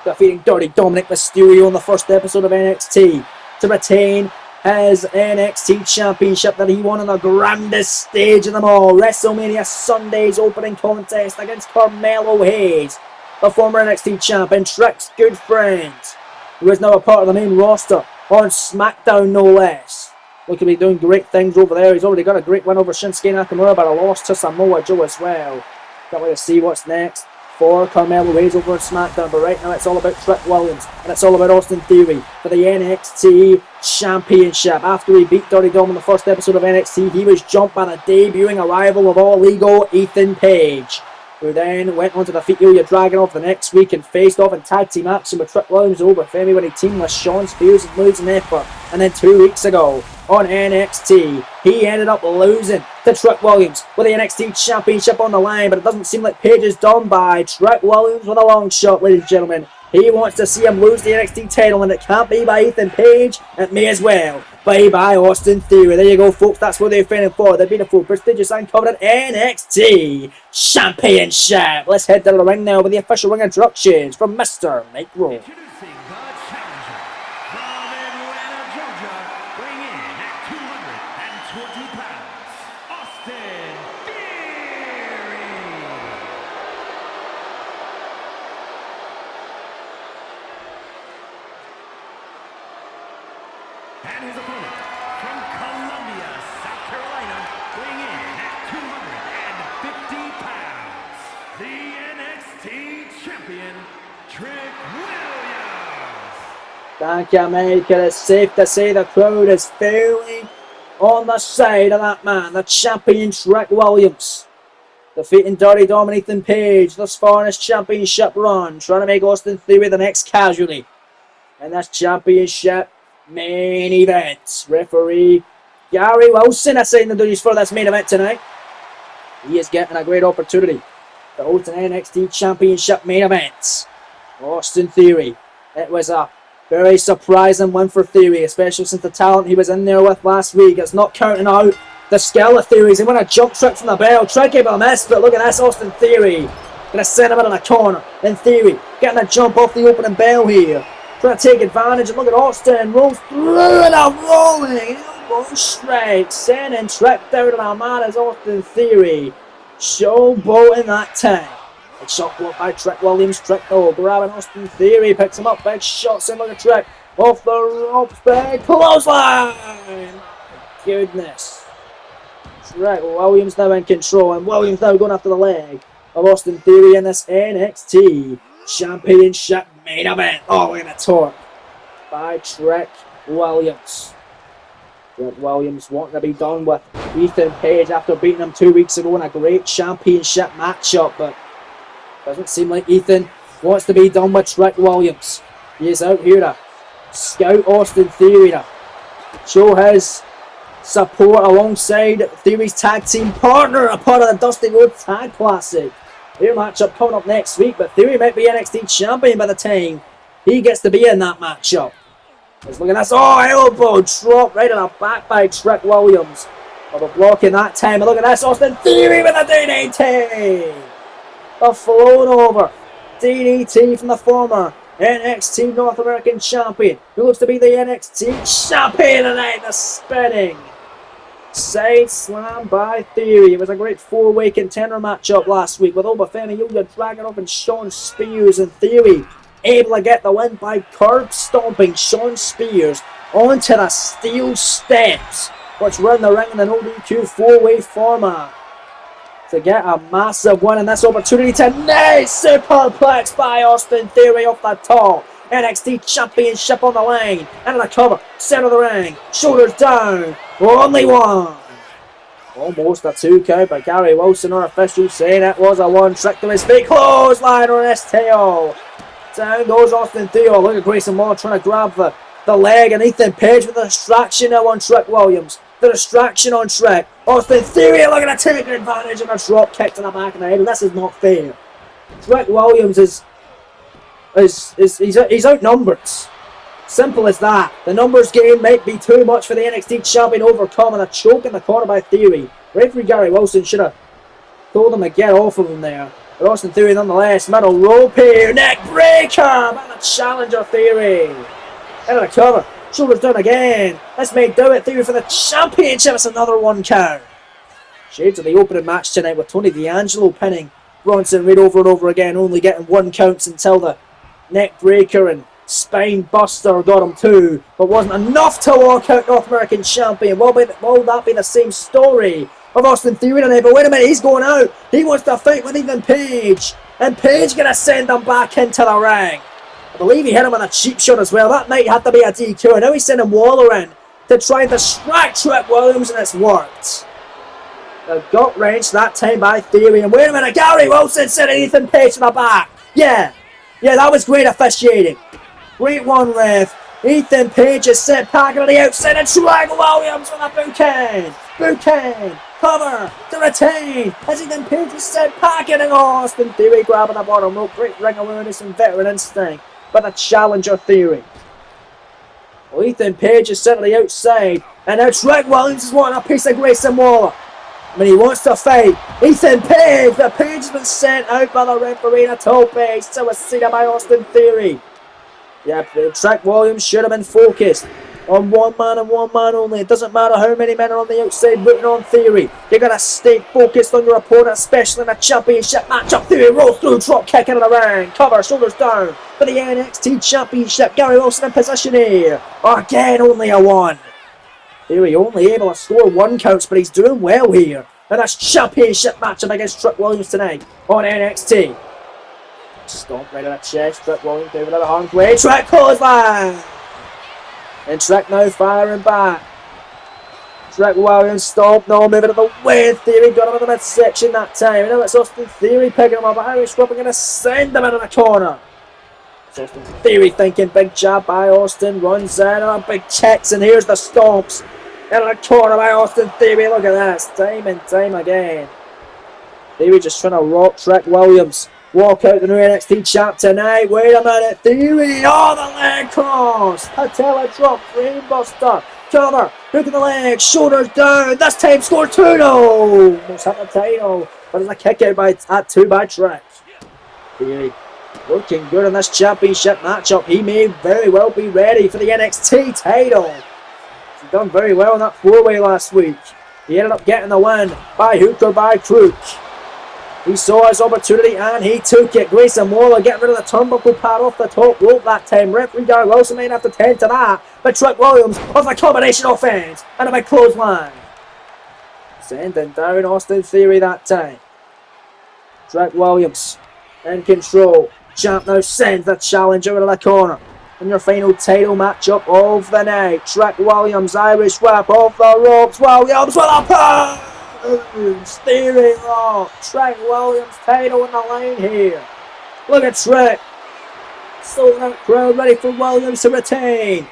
defeating Dirty Dominic Mysterio in the first episode of NXT to retain his NXT Championship that he won on the grandest stage of them all. WrestleMania Sunday's opening contest against Carmelo Hayes, the former NXT champ and Trick's good friend, who is now a part of the main roster on SmackDown no less. Looking to be doing great things over there. He's already got a great win over Shinsuke Nakamura, but a loss to Samoa Joe as well. Can't wait to see what's next for Carmelo Hayes over on SmackDown, but right now it's all about Trick Williams and it's all about Austin Theory for the NXT Championship. After he beat Dirty Dom in the first episode of NXT, he was jumped by the debuting arrival of All Ego Ethan Page, who then went on to defeat Ilya Dragunov the next week and faced off in tag team action with Trick Williams over Femi when he teamed with Shawn Spears and losing effort. And then 2 weeks ago on NXT, he ended up losing to Trick Williams with the NXT Championship on the line, but it doesn't seem like Page is done by Trick Williams with a long shot, ladies and gentlemen. He wants to see him lose the NXT title, and it can't be by Ethan Page. It may as well be by Austin Theory. There you go, folks. That's what they're fighting for. The beautiful, prestigious, and coveted NXT Championship. Let's head to the ring now with the official ring instructions from Mr. Mike Rowe. Introducing the challenger from Atlanta, Georgia, weighing in at 220 pounds, Austin Theory. And his opponent from Columbia, South Carolina, weighing in at 250 pounds, the NXT champion, Trick Williams. Thank you, Mike. It is safe to say the crowd is fairly on the side of that man, the champion Trick Williams. Defeating Dirty Dom and Ethan Page thus far in his championship run, trying to make Austin Theory the next casualty in this championship main event. Referee Gary Wilson assigned the duties for this main event tonight. He is getting a great opportunity to host an NXT Championship main event. Austin Theory. It was a very surprising win for Theory, especially since the talent he was in there with last week. It's not counting out the skill of Theory. He won a jump trick from the bell. Tricky but a miss, but look at this. Austin Theory gonna send him in a corner. Then Theory getting a jump off the opening bell here. Trying to take advantage, and look at Austin, rolls through and a rolling elbow strike, sending Trick down to the man as Austin Theory showboating that time. Big shot blocked by Trick Williams. Trick though grabbing Austin Theory, picks him up, big shots in, look at Trick off the ropes, big clothesline. Goodness. Trick Williams now in control, and Williams now going after the leg of Austin Theory in this NXT Championship main event. Oh, look at the torque by Trick Williams. Trick Williams wanting to be done with Ethan Page after beating him 2 weeks ago in a great championship matchup, but doesn't seem like Ethan wants to be done with Trick Williams. He is out here to scout Austin Theory to show his support alongside Theory's tag team partner, a part of the Dusty Road Tag Classic. Their matchup coming up next week, but Theory might be NXT champion by the time he gets to be in that matchup. Let's look at this. Oh, elbow drop right in the back by Trick Williams. Double blocking that time. And look at this. Austin Theory with a DDT. The flown over DDT from the former NXT North American Champion, who looks to be the NXT Champion tonight. The spinning side slam by Theory. It was a great four-way contender matchup last week with Obafemi, Yuya, Dragunov, and Sean Spears. And Theory able to get the win by curb stomping Sean Spears onto the steel steps, which were in the ring in an ODQ four-way format to get a massive win in this opportunity tonight. Superplex by Austin Theory off the top. NXT Championship on the line. And the cover. Center of the ring. Shoulders down. Only one. Almost a 2 count, but Gary Wilson, our official, saying it was a 1. Trick to his feet. Clothesline on his tail. Down goes Austin Theory. Look at Grayson Waller trying to grab the leg. And Ethan Page with a distraction now on Trick Williams. The distraction on Trick. Austin Theory looking to take advantage of a drop kick to the back of the head. And this is not fair. Trick Williams he's outnumbered. Simple as that. The numbers game might be too much for the NXT champion overcome, and a choke in the corner by Theory. Referee Gary Wilson should have told him to get off of him there. But Austin Theory nonetheless. Middle rope here. Neck breaker by the challenger Theory. Into the cover. Shoulders down again. This may do it. Theory for the championship. It's another 1 count. Shades of the opening match tonight with Tony D'Angelo pinning Bronson Reed over and over again, only getting 1 counts until the neck breaker and spine buster got him 2, but wasn't enough to walk out North American champion. Will that be the same story of Austin Theory tonight? But wait a minute, he's going out. He wants to fight with Ethan Page, and Page gonna send him back into the ring. I believe he hit him with a cheap shot as well. That might have to be a DQ. And now he's sending Waller in to try and distract Trick Williams, and it's worked. The gut wrench that time by Theory. And wait a minute, Gary Wilson sending Ethan Page to the back. Yeah, that was great officiating. Great one, ref. Ethan Page is sent packing on the outside, and Trick Williams with a bouquet. Cover to retain as Ethan Page is sent packing, and Austin Theory grabbing the bottom rope. Great ring awareness and veteran instinct by the challenger Theory. Well, Ethan Page is sent to the outside, and now Trick Williams is wanting a piece of Grayson Waller. I mean, he wants to fight. Ethan Page, the Page has been sent out by the referee in a tope. So it's seen by Austin Theory. Yeah, Trick Williams should have been focused on one man and one man only. It doesn't matter how many men are on the outside rooting on Theory. You gotta stay focused on your opponent, especially in a championship matchup. Theory rolls through, drop kick into the ring. Cover, shoulders down for the NXT Championship. Gary Wilson in position here. Again, only a 1. Theory only able to score 1 counts, but he's doing well here. And that's championship matchup against Trick Williams tonight on NXT. Stomp right in the chest. Trick Williams doing another arm's way. Trick clothesline. And Trick now firing back. Trick Williams stomp. No, moving to the way. Theory got him in the midsection that time. And now it's Austin Theory picking him up. Irish whip going to send him into the corner. It's Austin Theory thinking big jab by Austin. Runs in and big checks. And here's the stomps. In the corner by Austin Theory. Look at this. Time and time again. Theory just trying to rock Trick Williams. Walk out the new NXT champ tonight. Wait a minute. Theory. Oh, the leg cross. Patella drop. Brainbuster. Cover. Hook in the leg. Shoulders down. This time score 2. No. Almost hit the title. But it's a kick out at 2 by Trick. Theory looking good in this championship matchup. He may very well be ready for the NXT title. He's done very well in that 4-way last week. He ended up getting the win by hook or by crook. He saw his opportunity and he took it. Grayson Waller getting rid of the turnbuckle pad off the top rope that time. Referee Gary Wilson may have to tend to that. But Trick Williams off the combination offense and a big clothesline. Sending down Austin Theory that time. Trick Williams in control. Champ now sends the challenger into the corner. In your final title matchup of the night. Trick Williams, Irish whip off the ropes. Williams with a punch. Theory lock. Trick Williams title in the line here. Look at Trick. Sold out crowd ready for Williams to retain.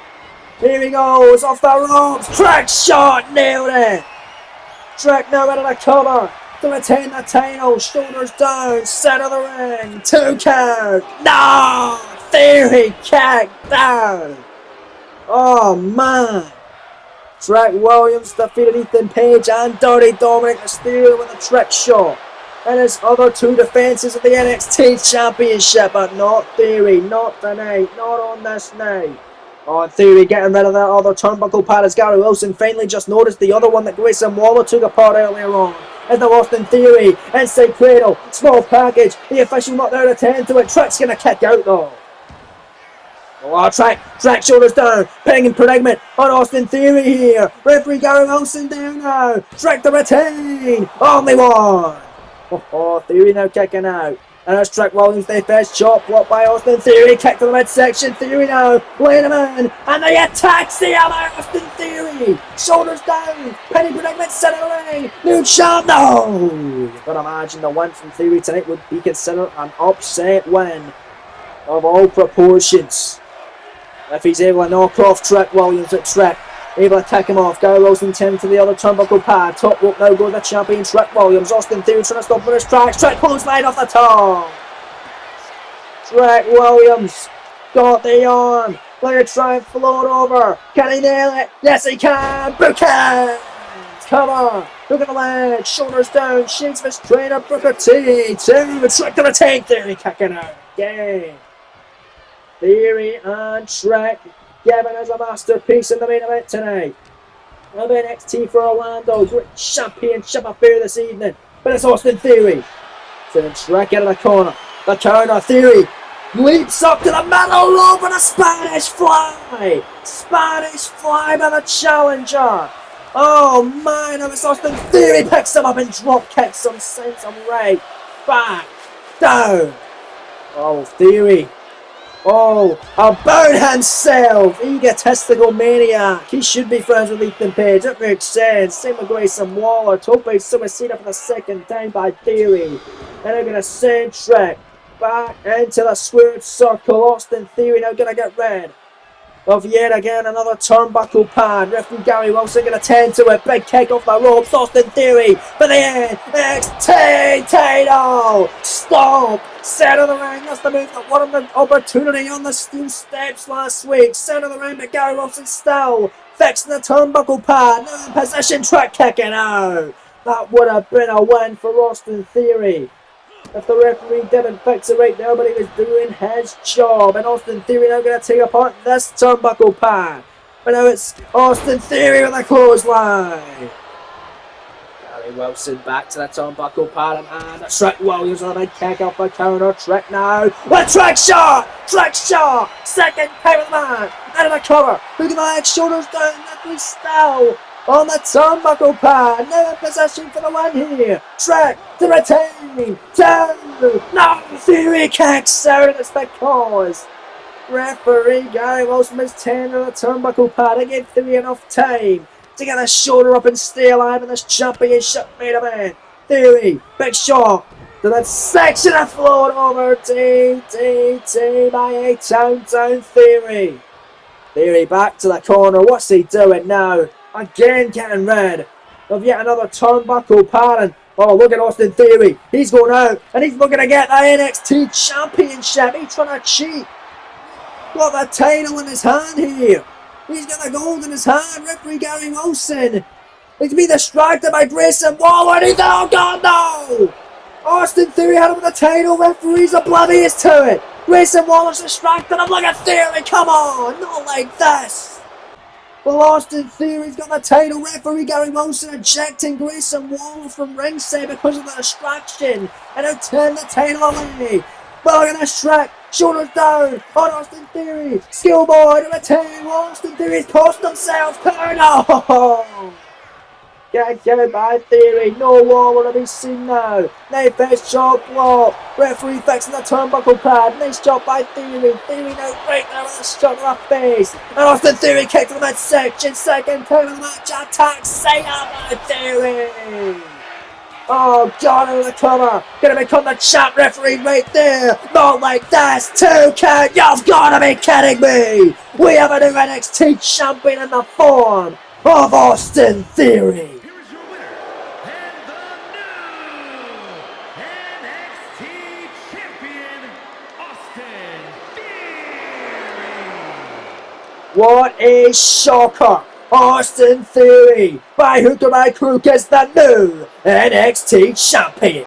Here he goes off the ropes. Trick shot. Nailed it. Trick now into the cover to retain the title. Shoulders down. Center of the ring. 2 count. No. Theory kicked down. Oh man. Trick Williams defeated Ethan Page and Dirty Dominic Mysterio with a trick shot and his other two defenses of the NXT Championship, but not Theory, not tonight, not on this night. Oh, Theory getting rid of that other turnbuckle pad as Gary Wilson finally just noticed the other one that Grayson Waller took apart earlier on. As the Austin Theory inside cradle, small package, the official not there to tend to it. Trick's gonna kick out though. Oh, Track shoulders down, pinning predicament on Austin Theory here. Referee Gary Wilson down now. Track to retain, only one. Oh, Theory now kicking out. And as Trick Williams, they first chop, blocked by Austin Theory, kick to the midsection, Theory now, laying him in, and they attacks the other Austin Theory, shoulders down, penny predicament, center of the ring, new champ, no! You've got to imagine the win from Theory tonight would be considered an upset win of all proportions. If he's able to knock off Trick Williams at Trick, able to kick him off. Gary Wilson tends to the other turnbuckle pad. Top rope now goes the champion Trick Williams. Austin Theory trying to stop with his tracks. Trick clothesline off the top. Trick Williams got the arm. Let it try and float over. Can he nail it? Yes he can. Booker. Come on. Look at the leg. Shoulders down. Shakes of his trainer. Booker T. Two. Trick to retain. Theory kicking out. Game. Theory and Trick giving us a masterpiece in the main event tonight. Of NXT for Orlando, great championship affair this evening. But it's Austin Theory. Sending Trick out of the corner. The counter, Theory leaps up to the middle over the Spanish Fly. Spanish Fly by the challenger. Oh man, it's Austin Theory picks him up and drop kicks him, sends him right back down. Oh, Theory. Oh, about himself! Egotistical maniac! He should be friends with Ethan Page, that makes sense. Same with Grayson Waller. Tope suicide for the second time by Theory. And they're going to send Trick back into the squared circle. Austin Theory now going to get rid of yet again another turnbuckle pad. Referee Gary Wilson going to tend to it. Big kick off the ropes. Austin Theory for the NXT title. Stop. Center of the ring. That's the move that won him the opportunity on the steel steps last week. Center of the ring, but Gary Wilson still fixing the turnbuckle pad. Now in position. Trick kicking out. That would have been a win for Austin Theory if the referee didn't fix it right there, but he was doing his job. And Austin Theory now going to take apart this turnbuckle pad. But now it's Austin Theory with a clothesline. Gary Wilson back to the turnbuckle pad, and a Trick Williams on a big kick off the counter. Trick now with Trick shot! Trick shot! Second time of the man. Out of the cover. Look at the leg, shoulders down. Referee still on the turnbuckle pad, now in position for the win here. Trick to retain. Two. No, Theory kicks out, and it's because referee Gary Wilson was 10 on the turnbuckle pad. It gave Theory enough time to get his shoulder up and stay alive in this championship main event. Theory, big shot to that section of float over. DDT by a Countdown Theory. Theory back to the corner. What's he doing now? Again getting rid of yet another turnbuckle pad. And oh, look at Austin Theory. He's going out and he's looking to get the NXT Championship. He's trying to cheat. Got the title in his hand here. He's got the gold in his hand. Referee Gary Wilson. He's been distracted by Grayson Waller. And oh God, no! Austin Theory had him with the title. Referee's oblivious to it. Grayson Waller's distracted him. Look at Theory. Come on, not like this. Well, Austin Theory's got the title. Referee Gary Wilson ejecting Grayson Waller from ringside because of the distraction. And he'll turn the title away. But look at this Trick. Shoulders down on Austin Theory. Skillboy to retain. Austin Theory's cost himself. No! Get by Theory. No Waller to be seen now. Now first shot block. Referee fixing the turnbuckle pad. Nice shot by Theory. Theory now right there with a shot to the face. And Austin Theory kicked to the midsection. Second time of the match. Attack. Say up by Theory. Oh God, out of the cover. Gonna become the champ. Referee right there. Not like this. 2 count. You've gotta be kidding me. We have a new NXT champion in the form of Austin Theory. What a shocker! Austin Theory, by hook or by crook, is the new NXT champion.